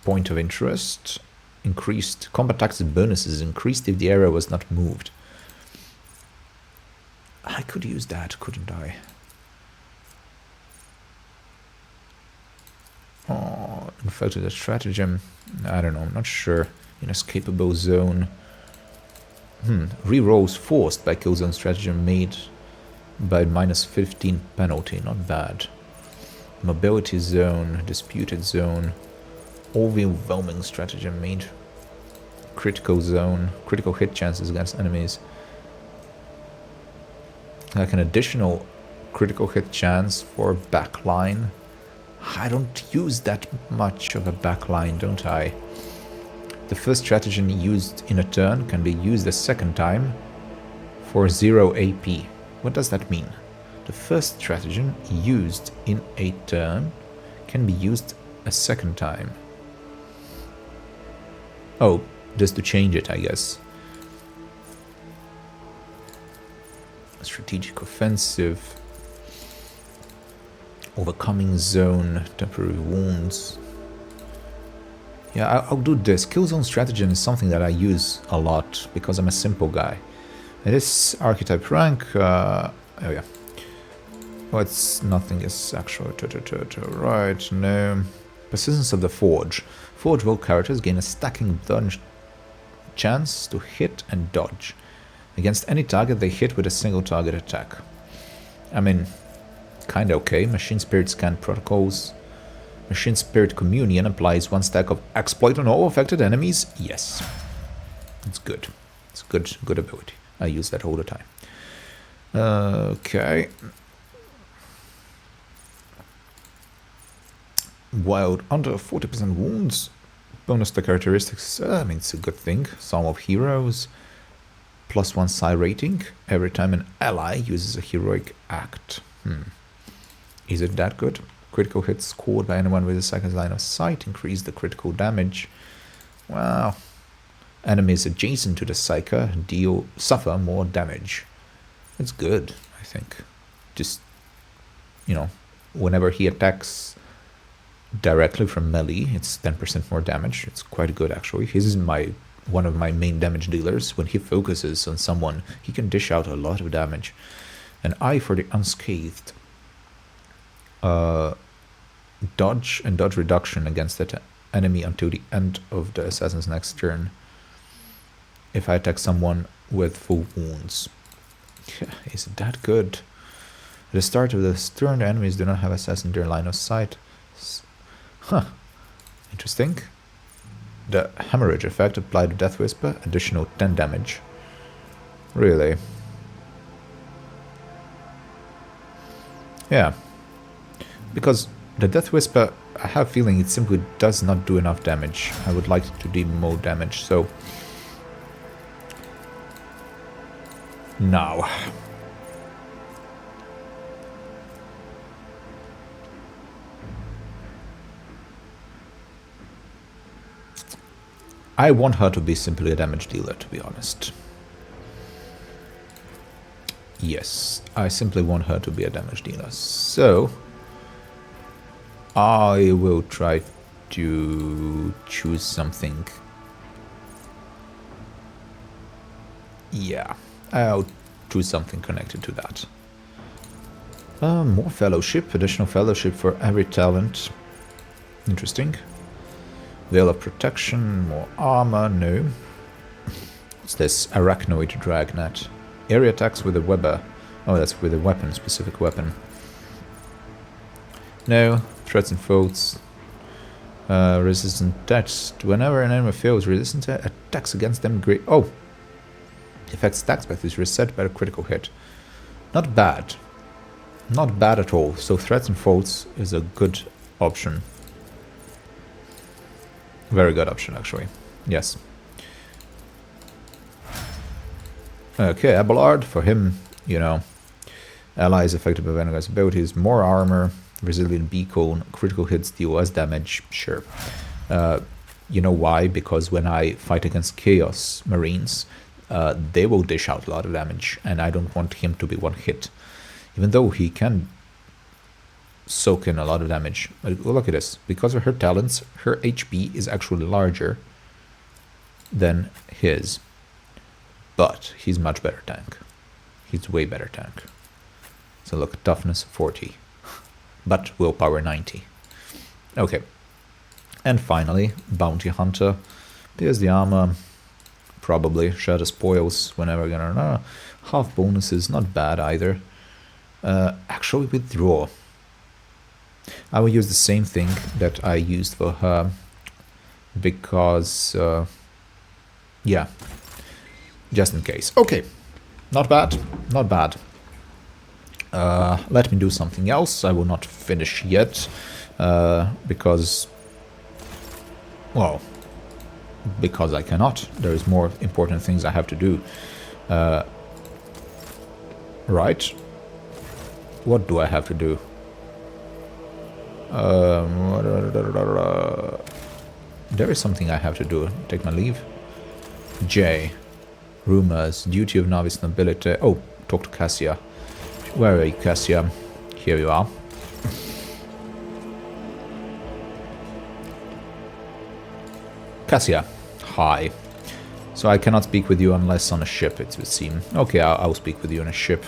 Point of interest. Increased. Combat tax bonuses increased if the area was not moved. I could use that, couldn't I? Oh, infected a stratagem. I don't know, I'm not sure. Inescapable zone. Rerolls forced by kill zone stratagem made by -15 penalty, not bad. Mobility zone, disputed zone. Overwhelming stratagem made. Critical zone, critical hit chances against enemies. Like an additional critical hit chance for backline. I don't use that much of a backline, don't I? The first stratagem used in a turn can be used a second time for 0 AP. What does that mean? The first stratagem used in a turn can be used a second time. Oh, just to change it, I guess. Strategic offensive. Overcoming zone, temporary wounds. Yeah, I'll do this. Kill zone stratagem is something that I use a lot because I'm a simple guy. It is archetype rank. Oh yeah. Oh, it's nothing is actual. Right, no. Persistence of the Forge. Forge world characters gain a stacking dodge chance to hit and dodge against any target they hit with a single target attack. I mean, kinda okay. Machine Spirit Scan Protocols. Machine Spirit Communion applies 1 stack of exploit on all affected enemies. Yes. It's good. It's good ability. I use that all the time. Okay. Wild under 40% wounds. Bonus to characteristics. I mean, it's a good thing. Psalm of Heroes. +1 psi rating every time an ally uses a heroic act. Is it that good? Critical hits scored by anyone with a second line of sight increase the critical damage. Wow. Enemies adjacent to the Psyker suffer more damage. It's good, I think. Just, whenever he attacks directly from melee, it's 10% more damage. It's quite good, actually. He's one of my main damage dealers. When he focuses on someone, he can dish out a lot of damage. An eye for the unscathed. Dodge and dodge reduction against that enemy until the end of the assassin's next turn. If I attack someone with full wounds. Is it that good? At the start of the turn, the enemies do not have assassin in their line of sight. Huh. Interesting. The hemorrhage effect applied to Death Whisper, additional 10 damage. Really? Yeah. Because the Death Whisper, I have a feeling it simply does not do enough damage. I would like it to do more damage, so... Now. I want her to be simply a damage dealer, to be honest. Yes, I simply want her to be a damage dealer. So, I will try to choose something. Yeah, I'll choose something connected to that. More fellowship, additional fellowship for every talent. Interesting. Veil of protection, more armor, no. What's this? Arachnoid dragnet. Area attacks with a webber. Oh, that's with a weapon, specific weapon. No. Threats and faults. Resistant text. Whenever an enemy fails resistant attacks against them, great. Oh! Effect stacks back is reset by a critical hit. Not bad. Not bad at all. So threats and faults is a good option. Very good option, actually. Yes. Okay, Abelard, for him, Allies affected by Vanguard's abilities, more armor, resilient beacon, critical hits deal less damage. Sure. You know why? Because when I fight against Chaos Marines, they will dish out a lot of damage, and I don't want him to be one hit. Even though he can soak in a lot of damage. Look at this. Because of her talents, her HP is actually larger than his. But he's much better tank. He's way better tank. So look, toughness 40. But willpower 90. Okay. And finally, Bounty Hunter. There's the armor. Probably. Shatter spoils whenever gonna... half bonuses, not bad either. Actually withdraw. I will use the same thing that I used for her. Because... yeah. Just in case. Okay. Not bad. Not bad. Let me do something else. I will not finish yet. Because... well... because I cannot. There is more important things I have to do. Right. What do I have to do? There is something I have to do. Take my leave. J. Rumors. Duty of novice nobility. Oh, talk to Cassia. Where are you, Cassia? Here you are. Cassia. Hi. So I cannot speak with you unless on a ship, it would seem. Okay, I'll speak with you on a ship.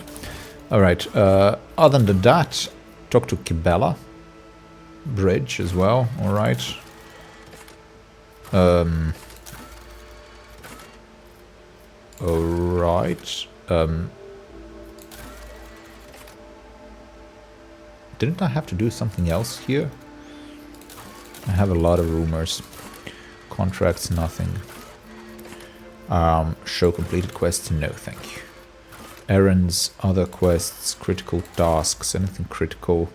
Alright, other than that, talk to Kibela. Bridge as well, alright. Alright. Didn't I have to do something else here? I have a lot of rumors. Contracts, nothing. Show completed quests, no thank you. Errands, other quests, critical tasks, anything critical.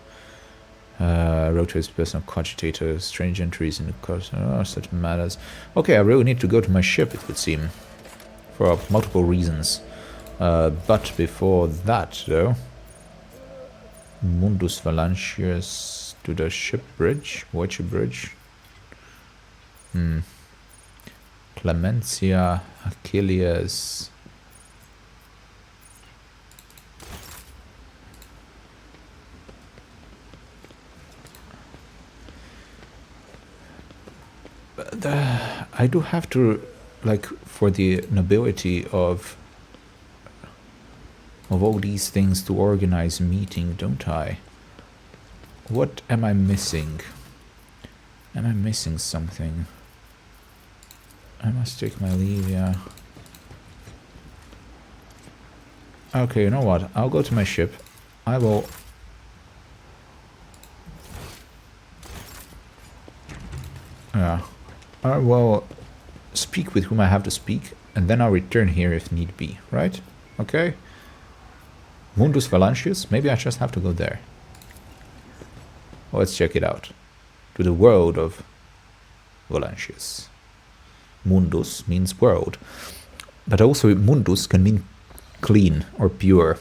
Rotates personal cogitator, strange entries in the course, such matters. Okay, I really need to go to my ship, it would seem. For multiple reasons. But before that, though... Mundus Valancius to the ship bridge? Watch bridge? Clemencia, Achilles... I do have to, like, for the nobility of all these things to organize a meeting, don't I? What am I missing? Am I missing something? I must take my leave, yeah. Okay, you know what? I'll go to my ship. I will... yeah. I will speak with whom I have to speak, and then I'll return here if need be, right? Okay? Mundus Valancius? Maybe I just have to go there. Well, let's check it out. To the world of Valancius. Mundus means world. But also mundus can mean clean or pure.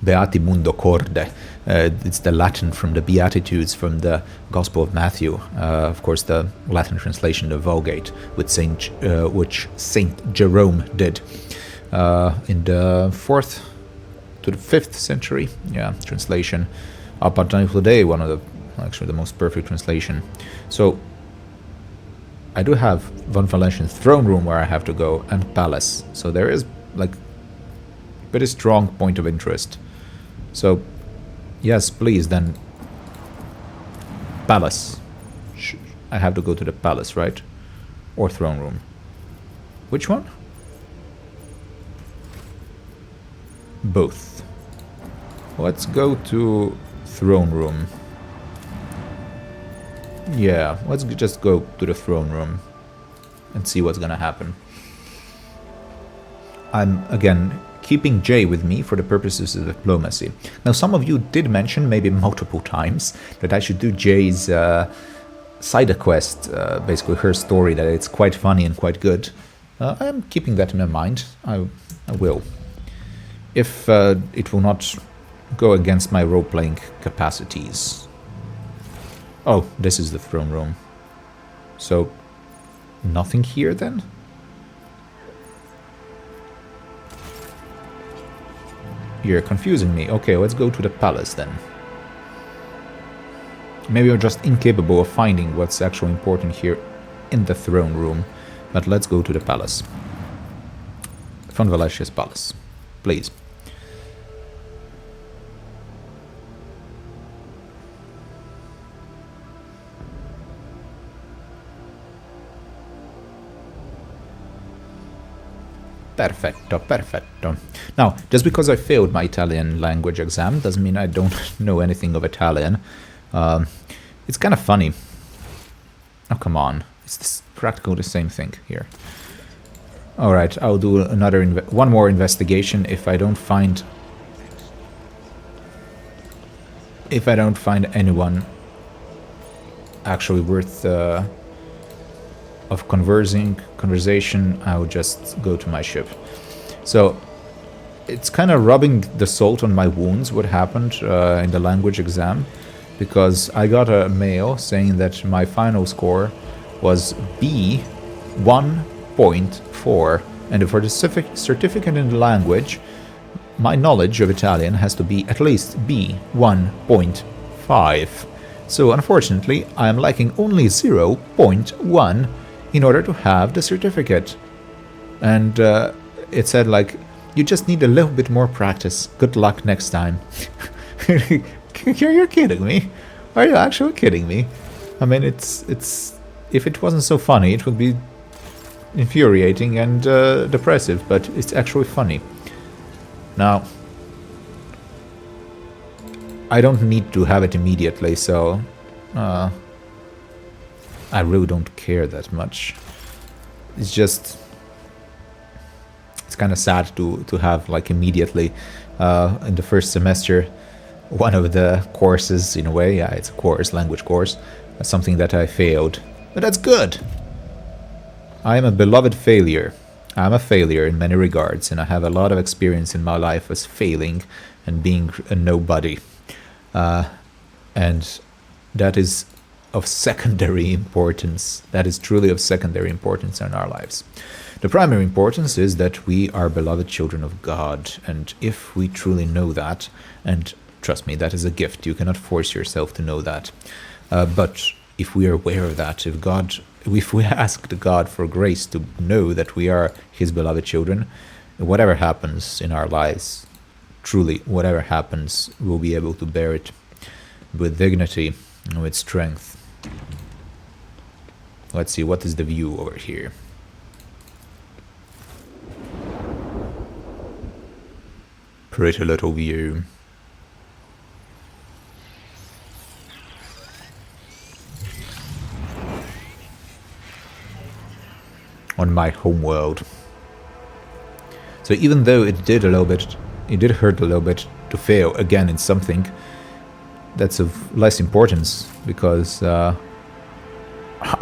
Beati mundo corde. It's the Latin from the Beatitudes from the Gospel of Matthew. Of course, the Latin translation of Vulgate, which Saint Jerome did in the 4th to the 5th century. Yeah, translation. Up until today, one of the actually the most perfect translation. So I do have Von Valentian's throne room where I have to go, and palace. So there is like very strong point of interest. So yes, please, then palace. I have to go to the palace, right? Or throne room. Which one? Both. Let's go to throne room. Yeah, let's just go to the throne room and see what's gonna happen. I'm, again, keeping Jay with me for the purposes of diplomacy. Now, some of you did mention, maybe multiple times, that I should do Jay's side quest, basically her story, that it's quite funny and quite good. I am keeping that in my mind. I will. If it will not go against my role-playing capacities. Oh, this is the throne room. So, nothing here then? You're confusing me. Okay, let's go to the palace then. Maybe I'm just incapable of finding what's actually important here in the throne room. But let's go to the palace. Von Valesia's palace. Please. Perfetto, perfetto. Now, just because I failed my Italian language exam doesn't mean I don't know anything of Italian. It's kind of funny. Oh, come on. It's practically the same thing here. Alright, I'll do one more investigation if I don't find... If I don't find anyone actually worth... of conversation, I'll just go to my ship. So it's kind of rubbing the salt on my wounds what happened in the language exam, because I got a mail saying that my final score was B 1.4, and for the certificate in the language, my knowledge of Italian has to be at least B 1.5. So unfortunately I am lacking only 0.1 in order to have the certificate. And it said, like, you just need a little bit more practice. Good luck next time. You're kidding me? Are you actually kidding me? I mean, it's if it wasn't so funny, it would be infuriating and depressive, but it's actually funny. Now, I don't need to have it immediately, so... I really don't care that much. It's just... It's kind of sad to have, like, immediately in the first semester one of the courses, in a way, yeah, it's a course, language course, something that I failed. But that's good! I am a beloved failure. I'm a failure in many regards, and I have a lot of experience in my life as failing and being a nobody. And that is of secondary importance. That is truly of secondary importance in our lives. The primary importance is that we are beloved children of God, and if we truly know that, and trust me, that is a gift, you cannot force yourself to know that, but if we are aware of that, if we ask God for grace to know that we are His beloved children, whatever happens in our lives, truly, whatever happens, we'll be able to bear it with dignity and with strength. Let's see, what is the view over here? Pretty little view. On my homeworld. So even though it did hurt a little bit to fail again in something that's of less importance, because I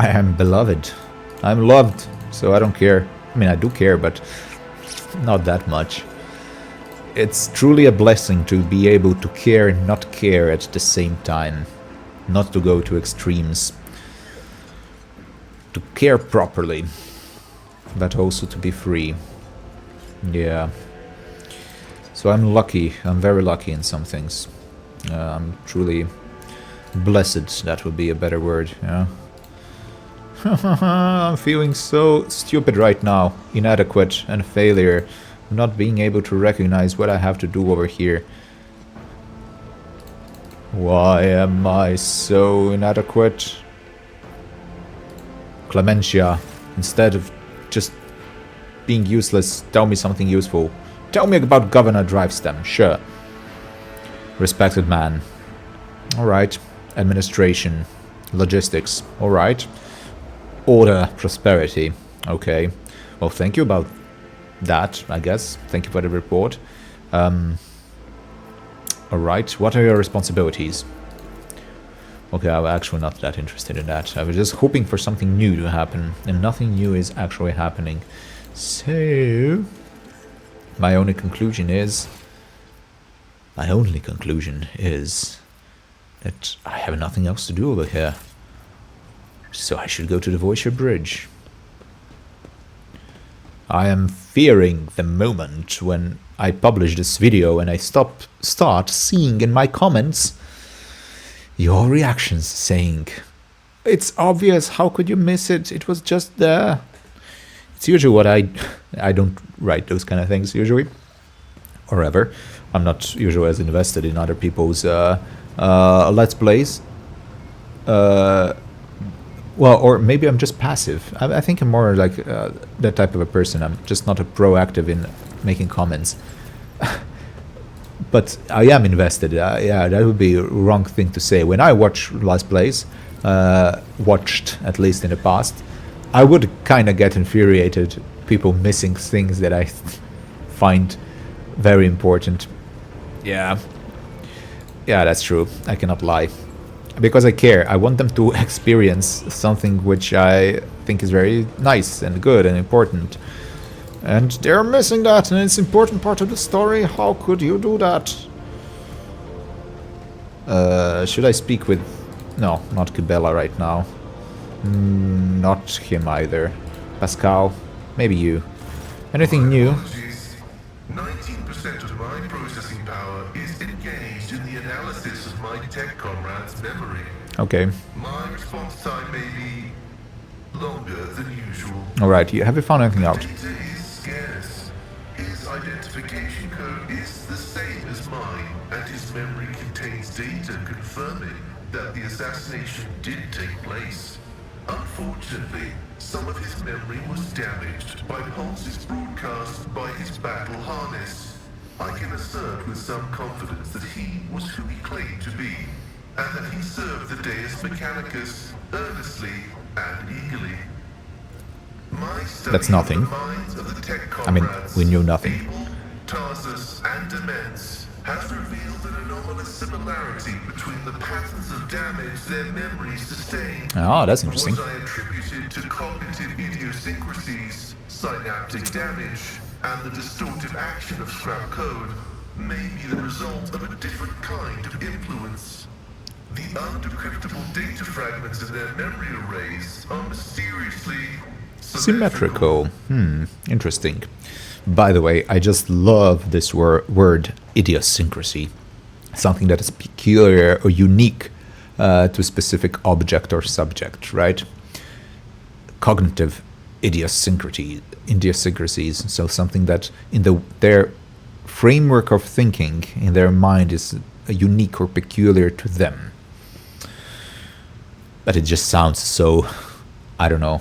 am beloved. I'm loved, so I don't care. I mean, I do care, but not that much. It's truly a blessing to be able to care and not care at the same time. Not to go to extremes. To care properly, but also to be free. Yeah. So I'm lucky. I'm very lucky in some things. I'm truly blessed. That would be a better word, yeah. I'm feeling so stupid right now. Inadequate and failure. Not being able to recognize what I have to do over here. Why am I so inadequate? Clementia, instead of just being useless, tell me something useful. Tell me about Governor Drivestem, sure. Respected man. Alright. Administration. Logistics. Alright. Order. Prosperity. Okay. Well, thank you about that, I guess. Thank you for the report. Alright. What are your responsibilities? Okay, I'm actually not that interested in that. I was just hoping for something new to happen, and nothing new is actually happening. So, my only conclusion is My only conclusion is that I have nothing else to do over here. So I should go to the Voyager Bridge. I am fearing the moment when I publish this video and I start seeing in my comments your reactions saying, "It's obvious, how could you miss it? It was just there." It's usually what I don't write those kind of things usually, or ever. I'm not usually as invested in other people's Let's Plays. Well, or maybe I'm just passive. I think I'm more like that type of a person. I'm just not a proactive in making comments. But I am invested. Yeah, that would be a wrong thing to say. When I watch Let's Plays, watched at least in the past, I would kind of get infuriated. People missing things that I find very important. Yeah, that's true. I cannot lie. Because I care. I want them to experience something which I think is very nice and good and important. And they're missing that, and it's an important part of the story. How could you do that? Should I speak with... No, not Cabela right now. Not him either. Pascal, maybe you. Anything new? 19% of my processing power is engaged in the analysis of my tech comrade's memory. Okay. My response time may be longer than usual. Alright, have you found anything out? Data is scarce. His identification code is the same as mine, and his memory contains data confirming that the assassination did take place. Unfortunately, some of his memory was damaged by pulses broadcast by his battle harness. I can assert with some confidence that he was who he claimed to be, and that he served the Deus Mechanicus earnestly and eagerly. My study That's nothing. of the minds of the tech I mean, comrades, we knew nothing. Abel, Tarsus, and Demence, has revealed an anomalous similarity between the patterns of damage their memories sustained. Oh, that's interesting. What I attributed to cognitive idiosyncrasies, synaptic damage, and the distortive action of scrap code may be the result of a different kind of influence. The undecryptable data fragments in their memory arrays are mysteriously Symmetrical. Interesting. By the way, I just love this word idiosyncrasy. Something that is peculiar or unique to a specific object or subject, right? Cognitive idiosyncrasies. So something that in their framework of thinking, in their mind, is unique or peculiar to them. But it just sounds so, I don't know.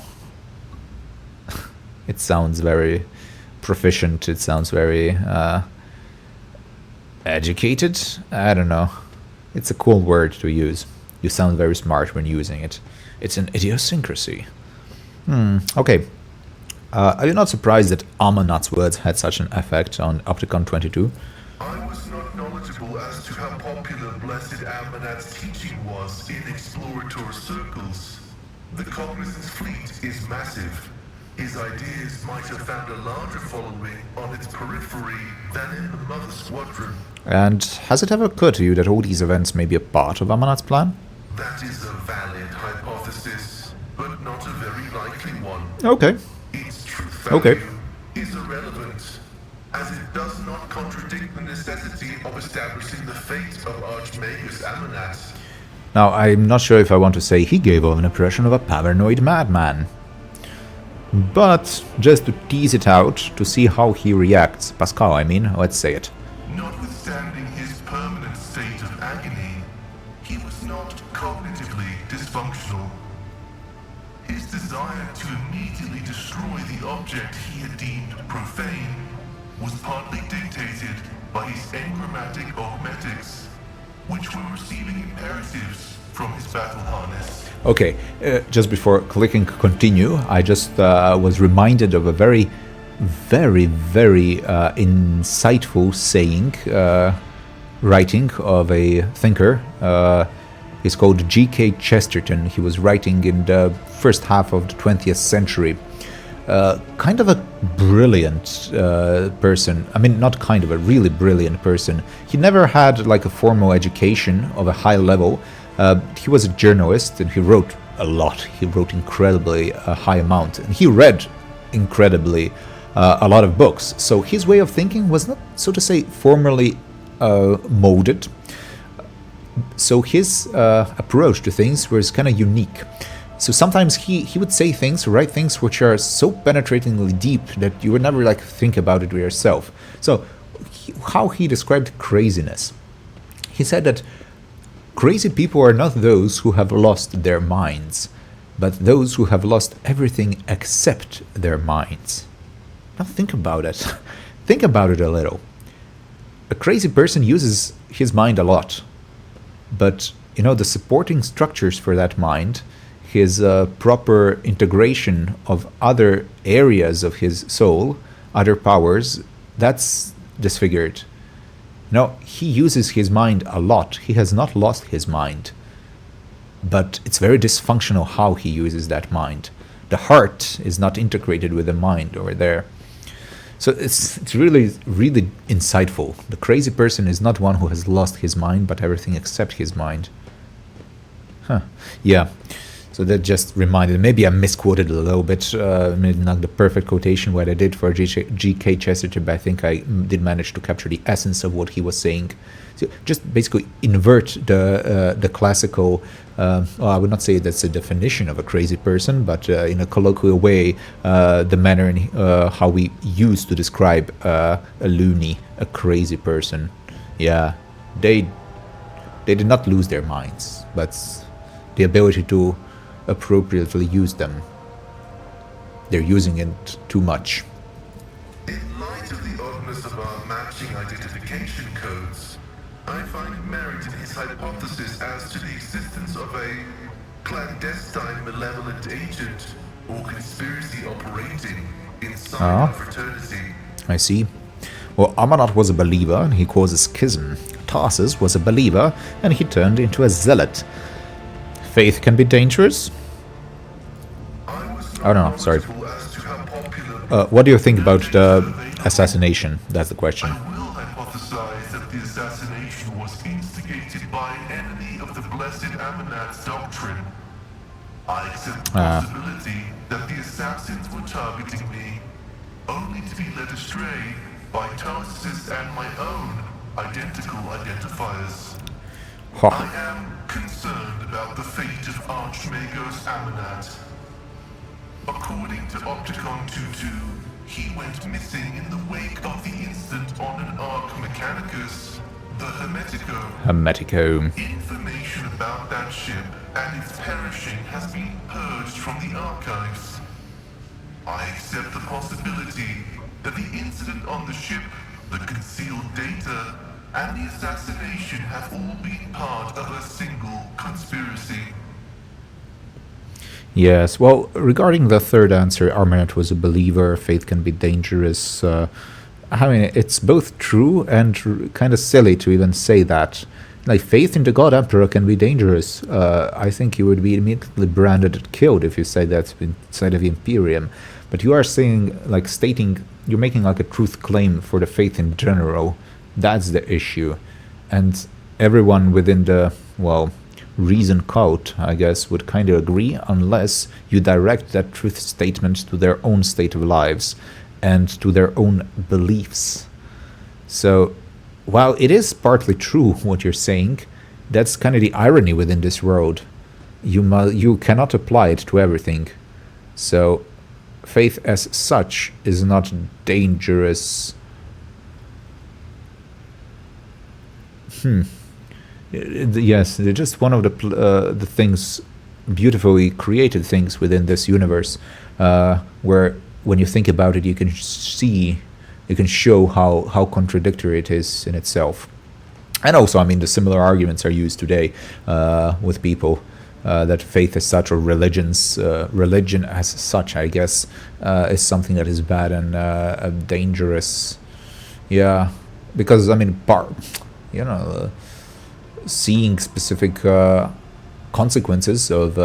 It sounds very proficient. It sounds very educated. I don't know. It's a cool word to use. You sound very smart when using it. It's an idiosyncrasy. Okay. Are you not surprised that Amanat's words had such an effect on Opticon 22? I was not knowledgeable as to how popular Blessed Amanat's teaching was in exploratory circles. The Cognizance fleet is massive. His ideas might have found a larger following on its periphery than in the Mother Squadron. And has it ever occurred to you that all these events may be a part of Amanat's plan? That is a valid hypothesis, but not a very likely one. Okay. Its truth value Okay. is irrelevant, as it does not contradict the necessity of establishing the fate of Archmagus Amanat. Now, I'm not sure if I want to say he gave off an impression of a paranoid madman. But, just to tease it out, to see how he reacts, Pascal, I mean, let's say it. Notwithstanding his permanent state of agony, he was not cognitively dysfunctional. His desire to immediately destroy the object he had deemed profane was partly dictated by his engrammatic augmetics, which were receiving imperatives from his battle harness. Okay, just before clicking continue, I just was reminded of a very, very, very insightful saying, writing of a thinker. He's called G.K. Chesterton. He was writing in the first half of the 20th century. kind of a brilliant person. I mean, not kind of, a really brilliant person. He never had like a formal education of a high level. He was a journalist and he wrote a lot. He wrote incredibly high amount, and he read incredibly a lot of books. So his way of thinking was not, so to say, formally molded. So his approach to things was kind of unique. So sometimes he would say things, write things which are so penetratingly deep that you would never like think about it yourself. So how he described craziness. He said that crazy people are not those who have lost their minds, but those who have lost everything except their minds. Now think about it. Think about it a little. A crazy person uses his mind a lot, but you know, the supporting structures for that mind, his proper integration of other areas of his soul, other powers, that's disfigured. No, he uses his mind a lot. He has not lost his mind. But it's very dysfunctional how he uses that mind. The heart is not integrated with the mind over there. So it's really, really insightful. The crazy person is not one who has lost his mind, but everything except his mind. Huh. Yeah. So that just reminded, maybe I misquoted a little bit, maybe not the perfect quotation what I did for G.K. Chesterton, but I think I did manage to capture the essence of what he was saying. So just basically invert the classical, well, I would not say that's a definition of a crazy person, but in a colloquial way, the manner in how we use to describe a loony, a crazy person. Yeah, they did not lose their minds, but the ability to appropriately use them. They're using it too much. In light of the oddness of our matching identification codes, I find merit in his hypothesis as to the existence of a clandestine malevolent agent or conspiracy operating inside our fraternity. I see. Well, Amanat was a believer and he caused a schism. Tarsus was a believer and he turned into a zealot. Faith can be dangerous? I don't know, sorry. What do you think about the assassination? That's the question. I will hypothesize that the assassination was instigated by an enemy of the blessed Amanat's doctrine. I accept the possibility that the assassins were targeting me, only to be led astray by Tarsus and my own identical identifiers. I am concerned about the fate of Archmagos Amanat. According to Opticon 22, he went missing in the wake of the incident on an Arc Mechanicus, the Hermetico. Information about that ship and its perishing has been purged from the archives. I accept the possibility that the incident on the ship, the concealed data, and the assassination have all been part of a single conspiracy. Yes, well, regarding the third answer, Armanat was a believer, faith can be dangerous. I mean, it's both true and kind of silly to even say that. Like, faith in the God Emperor can be dangerous. I think you would be immediately branded and killed if you say that inside of the Imperium. But you are saying, like, stating, you're making like a truth claim for the faith in general. That's the issue. And everyone within the, well, reason cult, I guess, would kind of agree, unless you direct that truth statement to their own state of lives and to their own beliefs. So, while it is partly true what you're saying, that's kind of the irony within this world. You cannot apply it to everything. So, faith as such is not dangerous. Yes, they're just one of the things, beautifully created things within this universe, where when you think about it, you can see, you can show how contradictory it is in itself. And also, I mean, the similar arguments are used today with people that faith as such, or religion as such, I guess, is something that is bad and dangerous. Yeah, because I mean, seeing specific consequences of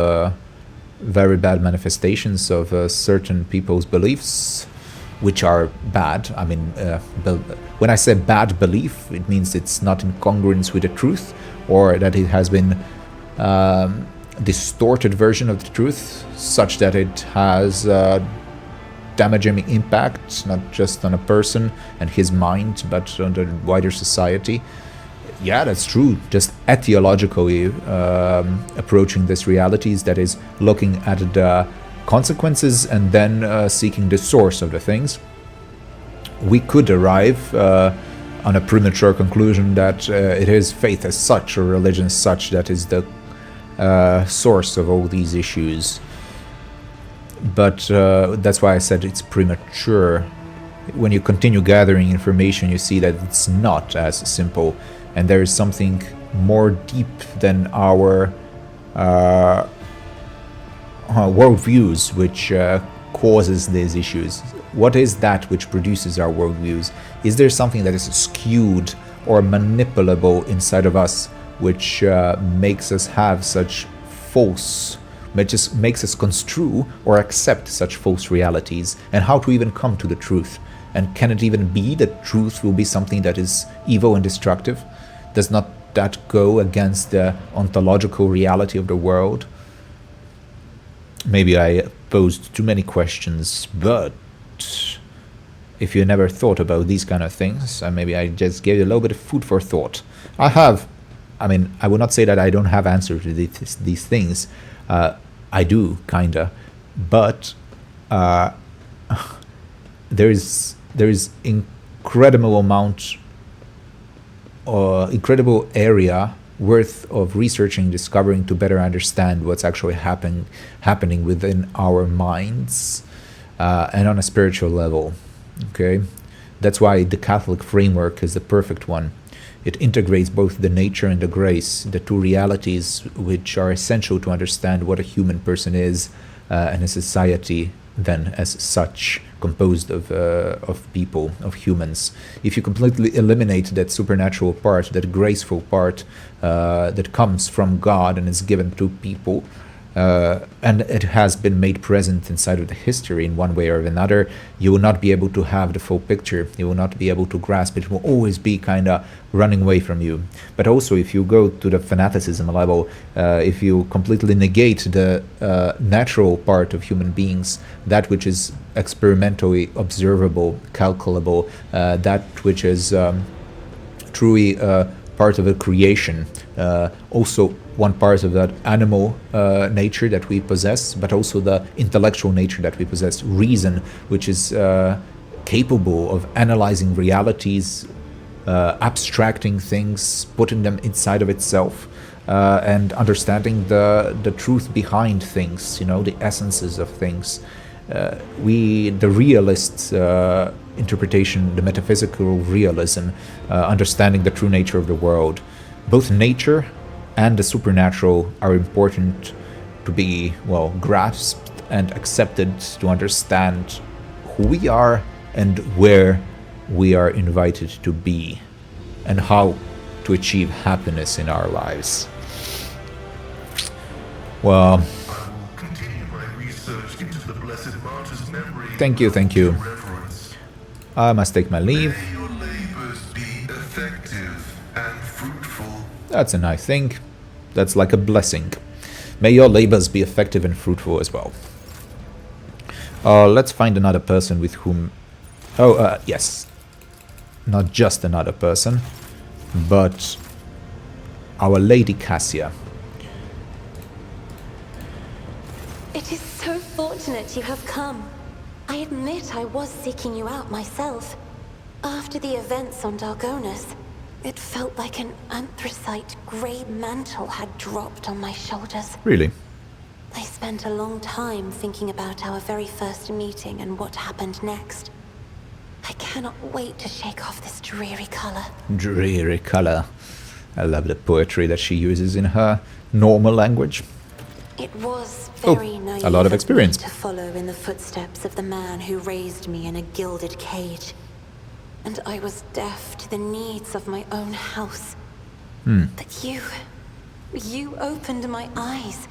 very bad manifestations of certain people's beliefs, which are bad. I mean, when I say bad belief, it means it's not in congruence with the truth, or that it has been distorted version of the truth, such that it has damaging impact, not just on a person and his mind, but on the wider society. Yeah, that's true. Just etiologically approaching this realities, that is, looking at the consequences and then seeking the source of the things, we could arrive on a premature conclusion that it is faith as such, or religion as such, that is the source of all these issues. But that's why I said it's premature. When you continue gathering information, you see that it's not as simple, and there is something more deep than our worldviews which causes these issues. What is that which produces our worldviews? Is there something that is skewed or manipulable inside of us, which makes us have such false, which just makes us construe or accept such false realities? And how to even come to the truth? And can it even be that truth will be something that is evil and destructive? Does not that go against the ontological reality of the world? Maybe I posed too many questions, but if you never thought about these kind of things, maybe I just gave you a little bit of food for thought. I mean, I would not say that I don't have answers to these things. I do, kinda, but there is incredible amount, incredible area worth of researching, discovering, to better understand what's actually happening within our minds, and on a spiritual level. Okay, that's why the Catholic framework is the perfect one. It integrates both the nature and the grace, the two realities which are essential to understand what a human person is, and a society then as such, composed of people, of humans. If you completely eliminate that supernatural part, that graceful part that comes from God and is given to people, and it has been made present inside of the history in one way or another, you will not be able to have the full picture. You will not be able to grasp it. It will always be kind of running away from you. But also, if you go to the fanaticism level, if you completely negate the natural part of human beings, that which is experimentally observable, calculable, that which is truly part of a creation, also one part of that animal nature that we possess, but also the intellectual nature that we possess, reason, which is capable of analyzing realities, abstracting things, putting them inside of itself, and understanding the truth behind things, the essences of things. The realist interpretation, the metaphysical realism, understanding the true nature of the world, both nature and the supernatural are important to be, grasped and accepted, to understand who we are and where we are invited to be, and how to achieve happiness in our lives. Well, thank you. I must take my leave. May your labors be effective and fruitful. That's a nice thing. That's like a blessing. May your labors be effective and fruitful as well. Let's find another person with whom... yes. Not just another person, but our Lady Cassia. It is so fortunate you have come. I admit I was seeking you out myself. After the events on Dargonus, it felt like an anthracite grey mantle had dropped on my shoulders. Really? I spent a long time thinking about our very first meeting and what happened next. I cannot wait to shake off this dreary color. Dreary color. I love the poetry that she uses in her normal language. It was very naive a lot of experience to follow in the footsteps of the man who raised me in a gilded cage. And I was deaf to the needs of my own house. But you opened my eyes,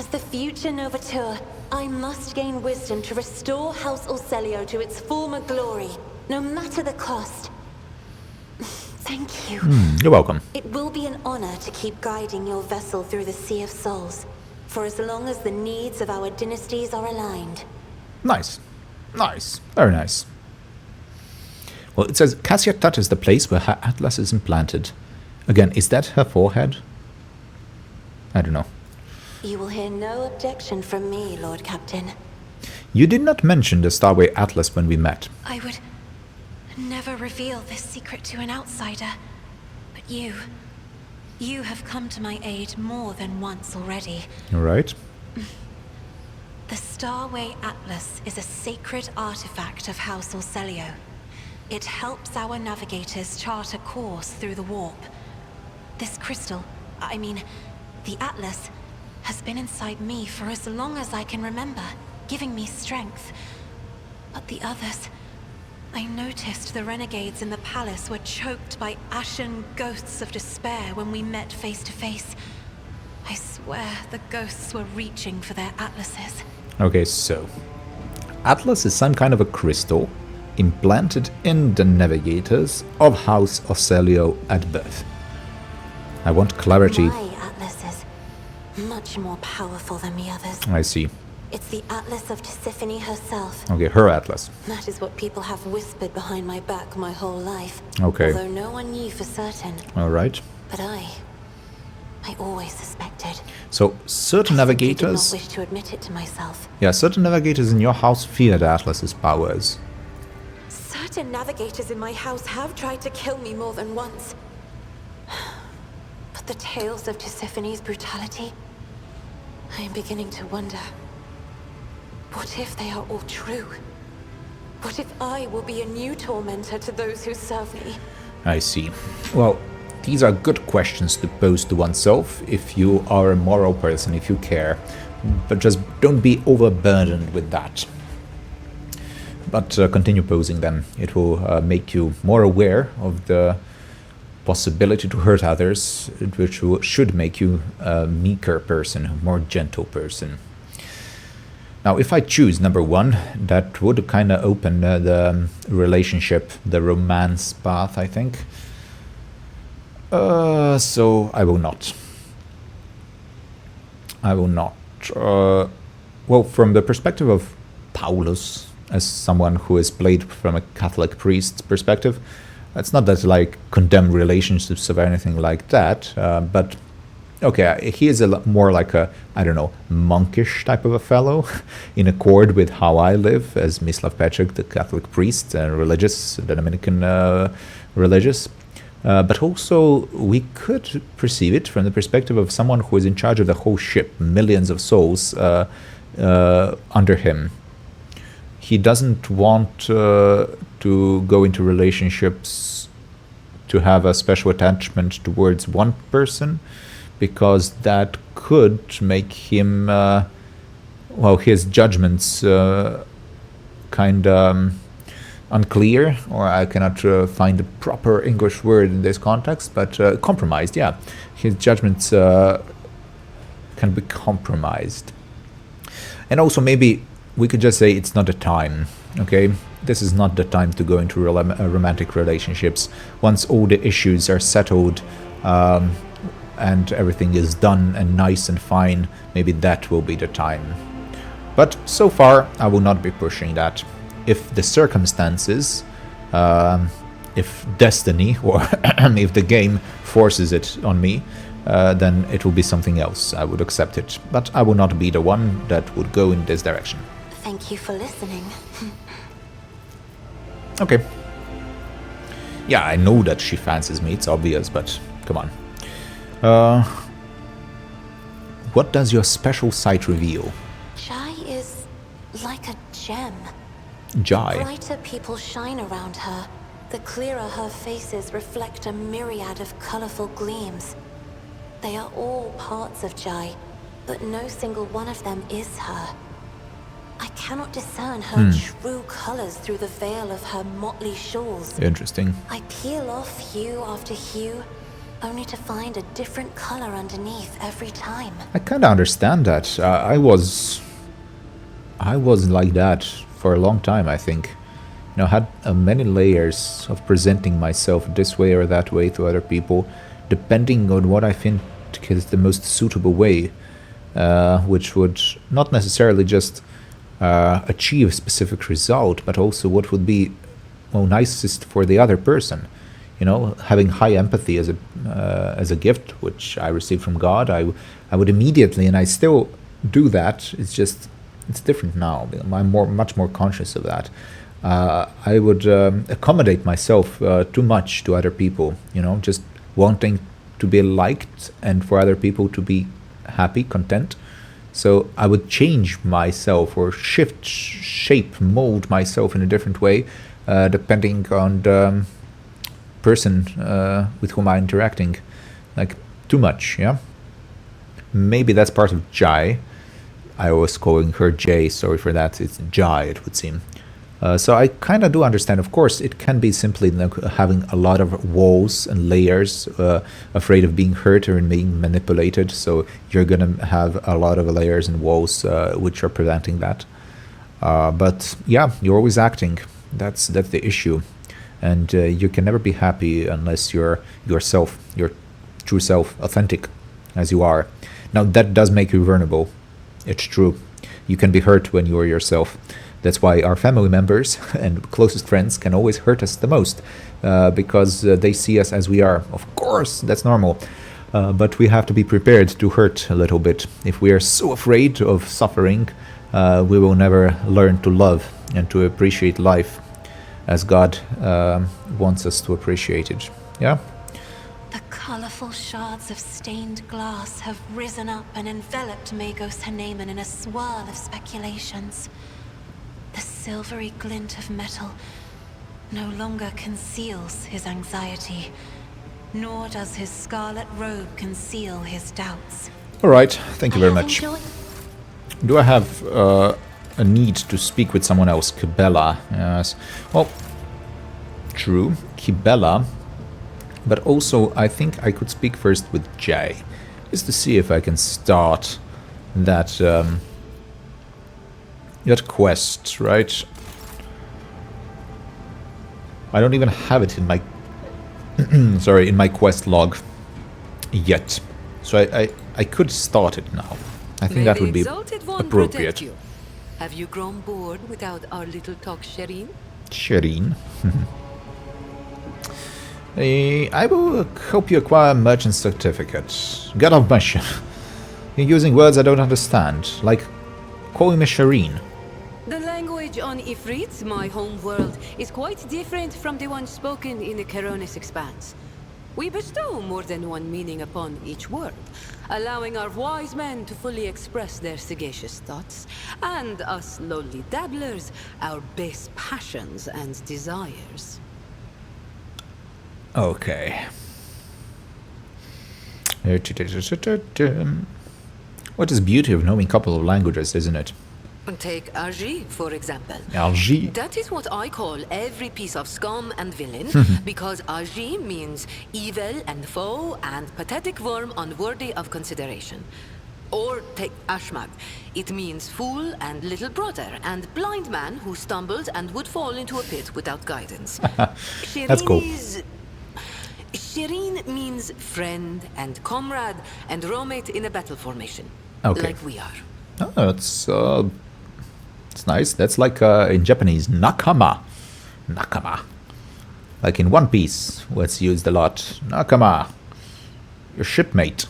As the future Novateur, I must gain wisdom to restore House Orselio to its former glory, no matter the cost. Thank you. You're welcome. It will be an honor to keep guiding your vessel through the Sea of Souls, for as long as the needs of our dynasties are aligned. Nice. Nice. Very nice. Well, it says Cassia touches the place where her atlas is implanted. Again, is that her forehead? I don't know. You will hear no objection from me, Lord Captain. You did not mention the Starway Atlas when we met. I would never reveal this secret to an outsider. But you have come to my aid more than once already. Right. The Starway Atlas is a sacred artifact of House Orselio. It helps our navigators chart a course through the warp. This crystal, the Atlas, has been inside me for as long as I can remember, giving me strength. But the others... I noticed the renegades in the palace were choked by ashen ghosts of despair when we met face to face. I swear the ghosts were reaching for their atlases. Okay, so Atlas is some kind of a crystal implanted in the navigators of House Orselio at birth. I want clarity. My atlas is much more powerful than the others. I see. It's the Atlas of Tisiphone herself. Okay, her atlas. That is what people have whispered behind my back my whole life. Okay. Although no one knew for certain. Alright. But I always suspected. So, certain I navigators... did not wish to admit it to myself. Yeah, certain navigators in your house fear the Atlas's powers. Certain navigators in my house have tried to kill me more than once. But the tales of Tisiphone's brutality... I am beginning to wonder... What if they are all true? What if I will be a new tormentor to those who serve me? I see. Well, these are good questions to pose to oneself if you are a moral person, if you care. But just don't be overburdened with that. But continue posing them. It will make you more aware of the possibility to hurt others, which should make you a meeker person, a more gentle person. Now, if I choose number one, that would kind of open the relationship, the romance path, I think. So I will not. I will not. Well, from the perspective of Paulus, as someone who is played from a Catholic priest's perspective, it's not that like condemn relationships or anything like that, but okay, he is a lot more like a, I don't know, monkish type of a fellow, in accord with how I live as Mislav Peček, the Catholic priest, religious, the Dominican religious. But also, we could perceive it from the perspective of someone who is in charge of the whole ship, millions of souls under him. He doesn't want to go into relationships to have a special attachment towards one person, because that could make him, well, his judgments kind of unclear, or I cannot find a proper English word in this context, but compromised, yeah. His judgments can be compromised. And also maybe we could just say it's not the time, okay? This is not the time to go into romantic relationships. Once all the issues are settled, and everything is done and nice and fine, maybe that will be the time. But so far, I will not be pushing that. If the circumstances, if destiny, or if the game forces it on me, then it will be something else. I would accept it. But I will not be the one that would go in this direction. Thank you for listening. Okay. Yeah, I know that she fancies me, it's obvious, but come on. What does your special sight reveal? Jai is like a gem. Jai. The brighter people shine around her, the clearer her faces reflect a myriad of colorful gleams. They are all parts of Jai, but no single one of them is her. I cannot discern her true colors through the veil of her motley shawls. Interesting. I peel off hue after hue, only to find a different color underneath every time. I kind of understand that. I was like that for a long time, I think. You know, had many layers of presenting myself this way or that way to other people, depending on what I think is the most suitable way, which would not necessarily just achieve a specific result, but also what would be nicest for the other person. You know, having high empathy as a gift, which I received from God, I would immediately, and I still do that. It's just it's different now. I'm much more conscious of that. I would accommodate myself too much to other people. You know, just wanting to be liked and for other people to be happy, content. So I would change myself or shape, mold myself in a different way, depending on the person with whom I'm interacting. Like, too much, yeah? Maybe that's part of Jai. I was calling her Jay, sorry for that. It's Jai, it would seem. So I kind of do understand. Of course, it can be simply like having a lot of walls and layers, afraid of being hurt or being manipulated. So you're going to have a lot of layers and walls which are preventing that. But yeah, you're always acting. That's the issue. And you can never be happy unless you're yourself, your true self, authentic as you are. Now, that does make you vulnerable. It's true. You can be hurt when you are yourself. That's why our family members and closest friends can always hurt us the most, because they see us as we are. Of course, that's normal. But we have to be prepared to hurt a little bit. If we are so afraid of suffering, we will never learn to love and to appreciate life as God wants us to appreciate it. Yeah? The colorful shards of stained glass have risen up and enveloped Magos Haneman in a swirl of speculations. The silvery glint of metal no longer conceals his anxiety, nor does his scarlet robe conceal his doubts. All right, thank you very much. Enjoyed... Do I have a need to speak with someone else? Kibella, yes. Well, true, Kibella. But also, I think I could speak first with Jay, just to see if I can start that that quest, right? I don't even have it in my sorry, in my quest log yet, so I could start it now. I think that would be appropriate. Have you grown bored without our little talk, Shireen? Shireen. I will help you acquire a merchant certificate. Get off my ship. You're using words I don't understand, like calling me Shireen. The language on Ifrit, my home world, is quite different from the one spoken in the Keronis Expanse. We bestow more than one meaning upon each word, allowing our wise men to fully express their sagacious thoughts, and us lowly dabblers, our base passions and desires. Okay. What is beauty of knowing a couple of languages, isn't it? Take Argy, for example. Argy? That is what I call every piece of scum and villain, because Argy means evil and foe and pathetic worm unworthy of consideration. Or take Ashmag. It means fool and little brother and blind man who stumbled and would fall into a pit without guidance. That's cool. Shireen means friend and comrade and roommate in a battle formation. Okay. Like we are. Oh, it's nice. That's like in Japanese, nakama. Nakama. Like in One Piece, where it's used a lot. Nakama. Your shipmate.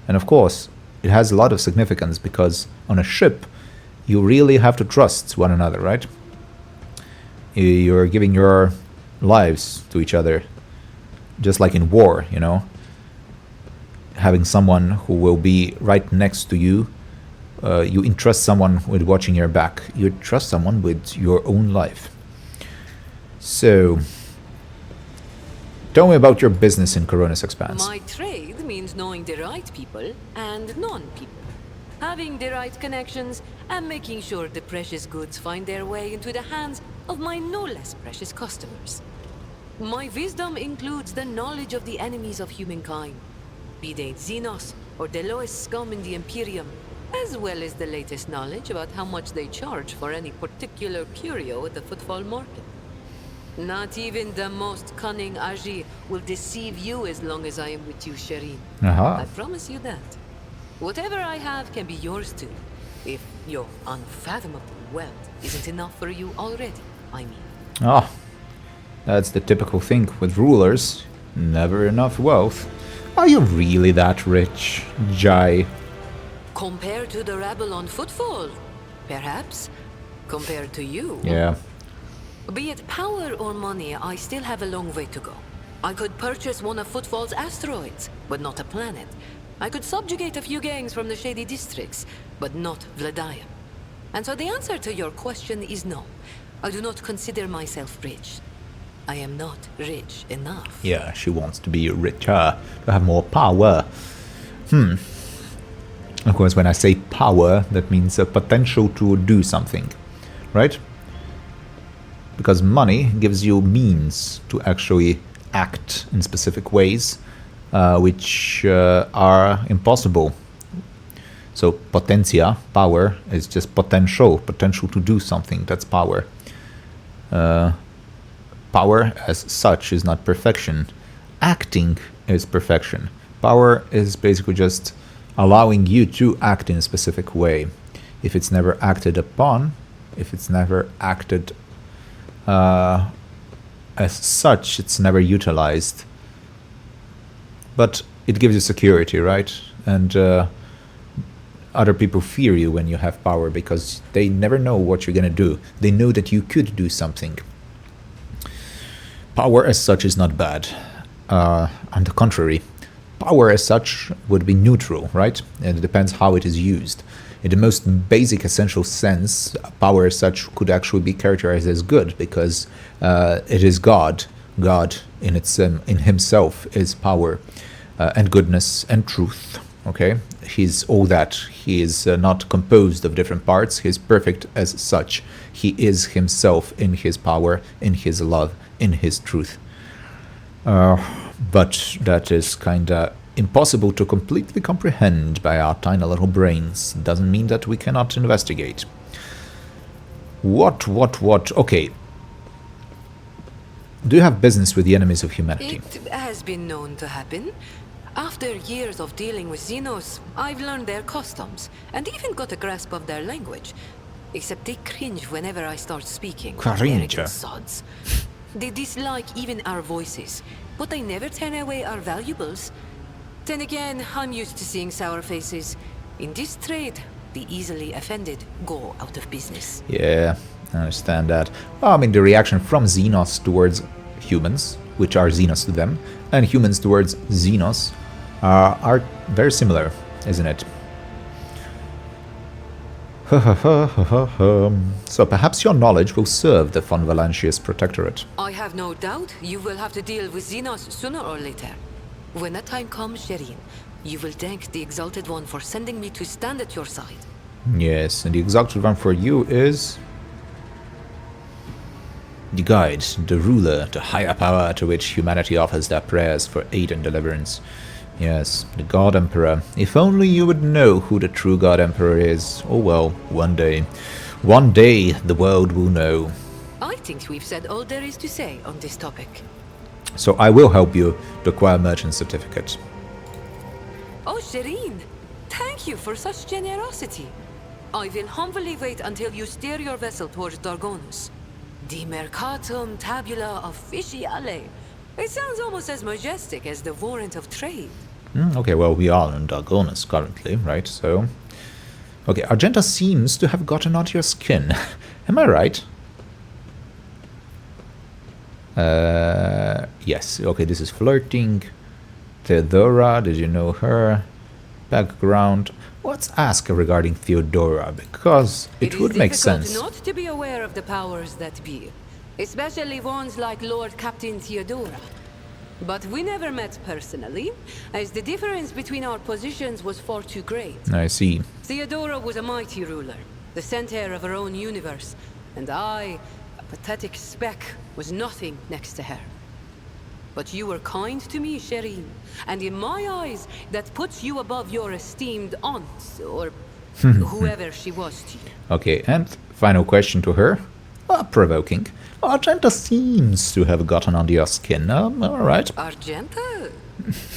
And of course, it has a lot of significance because on a ship, you really have to trust one another, right? You're giving your lives to each other. Just like in war, you know. Having someone who will be right next to you. You entrust someone with watching your back. You trust someone with your own life. So, tell me about your business in Keronis Expanse. My trade means knowing the right people and non-people. Having the right connections and making sure the precious goods find their way into the hands of my no less precious customers. My wisdom includes the knowledge of the enemies of humankind, be they Xenos or the lowest scum in the Imperium, as well as the latest knowledge about how much they charge for any particular curio at the footfall market. Not even the most cunning Aji will deceive you as long as I am with you, Shireen. I promise you that. Whatever I have can be yours too, if your unfathomable wealth isn't enough for you already, I mean. Ah, that's the typical thing with rulers. Never enough wealth. Are you really that rich, Jai? Compared to the rabble on footfall, perhaps. Compared to you. Yeah. Be it power or money, I still have a long way to go. I could purchase one of Footfall's asteroids, but not a planet. I could subjugate a few gangs from the shady districts, but not Vladaya. And so the answer to your question is no. I do not consider myself rich. I am not rich enough. Yeah, she wants to be richer, to have more power. Of course, when I say power, that means a potential to do something, right? Because money gives you means to actually act in specific ways, which are impossible. So potentia, power, is just potential to do something. That's power. Power as such is not perfection. Acting is perfection. Power is basically just allowing you to act in a specific way. If it's never acted upon, if it's never acted as such, it's never utilized. But it gives you security, right? And other people fear you when you have power because they never know what you're gonna do. They know that you could do something. Power as such is not bad. On the contrary, power as such would be neutral, right? And it depends how it is used. In the most basic, essential sense, power as such could actually be characterized as good because it is God. God in himself is power and goodness and truth. Okay, he's all that. He is not composed of different parts. He is perfect as such. He is himself in his power, in his love, in his truth. But that is kinda impossible to completely comprehend by our tiny little brains. Doesn't mean that we cannot investigate. What? Okay. Do you have business with the enemies of humanity? It has been known to happen. After years of dealing with Xenos, I've learned their customs, and even got a grasp of their language. Except they cringe whenever I start speaking. Cringe? Sods. They dislike even our voices, but they never turn away our valuables. Then again, I'm used to seeing sour faces. In this trade, the easily offended go out of business. Yeah, I understand that. Well, I mean, the reaction from Xenos towards humans, which are Xenos to them, and humans towards Xenos are very similar, isn't it? So perhaps your knowledge will serve the Von Valancius Protectorate. I have no doubt you will have to deal with Xenos sooner or later. When that time comes, Shireen, you will thank the Exalted One for sending me to stand at your side. Yes, and the Exalted One for you is the guide, the ruler, the higher power to which humanity offers their prayers for aid and deliverance. Yes, the God Emperor. If only you would know who the true God Emperor is. Oh well, one day the world will know. I think we've said all there is to say on this topic. So I will help you to acquire merchant certificate. Oh, Shireen, thank you for such generosity. I will humbly wait until you steer your vessel towards Dargonus. The Mercatum Tabula Officiale. It sounds almost as majestic as the warrant of trade. Okay, well, we are in Dargonus currently, right? So, okay, Argenta seems to have gotten onto your skin. Am I right? Yes. Okay, this is flirting. Theodora, did you know her? Background. Let's ask regarding Theodora, because it would make sense. It is difficult not to be aware of the powers that be, especially ones like Lord Captain Theodora. But we never met personally, as the difference between our positions was far too great. I see. Theodora was a mighty ruler, the center of her own universe, and I, a pathetic speck, was nothing next to her. But you were kind to me, Shireen. And in my eyes, that puts you above your esteemed aunt, or whoever she was to you. Okay, and final question to her. Provoking. Argenta seems to have gotten under your skin. Alright. Argenta?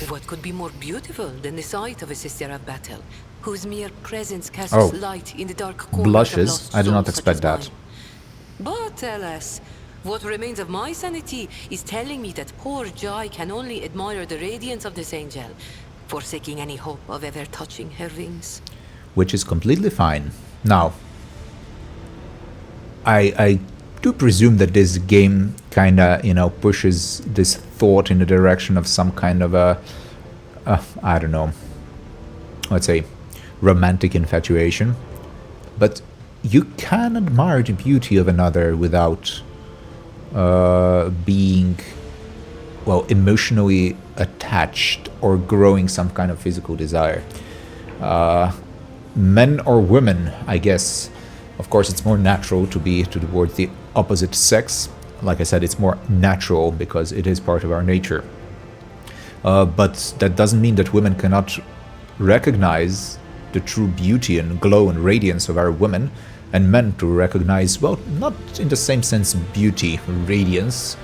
What could be more beautiful than the sight of a sister of battle, whose mere presence casts light in the dark corners of Blushes. lost I did not souls expect such as that. mine? But alas, what remains of my sanity is telling me that poor Jai can only admire the radiance of this angel, forsaking any hope of ever touching her wings. Which is completely fine. Now, I do presume that this game kinda, pushes this thought in the direction of some kind of a, I don't know, let's say, romantic infatuation. But you can admire the beauty of another without being, well, emotionally attached or growing some kind of physical desire. Men or women, I guess. Of course, it's more natural to be towards the opposite sex. Like I said, it's more natural because it is part of our nature. But that doesn't mean that women cannot recognize the true beauty and glow and radiance of our women, and men to recognize, well, not in the same sense beauty, radiance.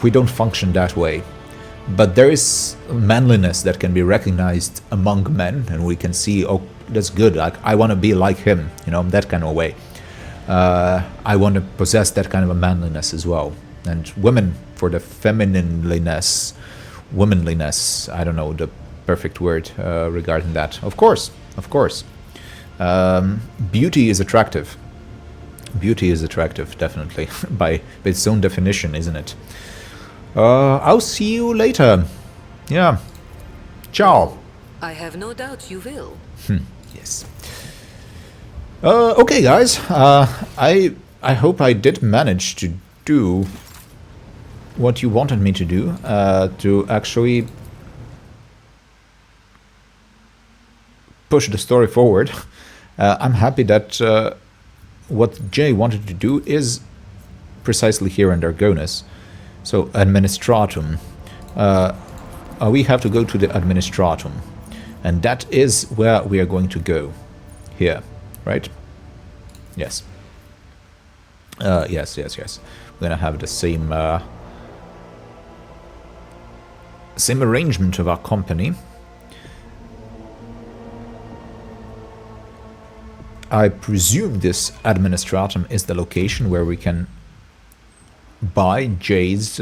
We don't function that way. But there is manliness that can be recognized among men, and we can see, oh, that's good, like, I want to be like him, that kind of way. I want to possess that kind of a manliness as well. And women, for the feminineness, womanliness, I don't know the perfect word regarding that. Of course. Beauty is attractive. Beauty is attractive, definitely, by its own definition, isn't it? I'll see you later. Yeah. Ciao. I have no doubt you will. Yes. Okay, guys. I hope I did manage to do what you wanted me to do. To actually push the story forward. I'm happy that what Jay wanted to do is precisely here in Dargonus. So, Administratum. We have to go to the Administratum. And that is where we are going to go. Here, right? Yes. Yes. We're gonna have the same same arrangement of our company. I presume this Administratum is the location where we can buy Jay's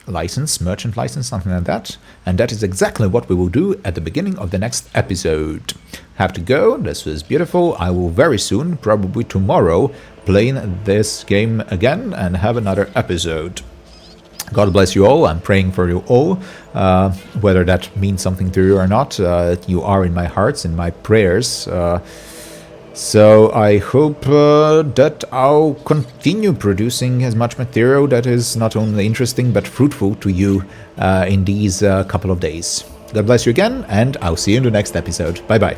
license, merchant license, something like that. And that is exactly what we will do at the beginning of the next episode. Have to go. This was beautiful. I will very soon, probably tomorrow, play this game again and have another episode. God bless you all. I'm praying for you all. Whether that means something to you or not, you are in my hearts, in my prayers. So I hope that I'll continue producing as much material that is not only interesting but fruitful to you in these couple of days. God bless you again, and I'll see you in the next episode. Bye bye.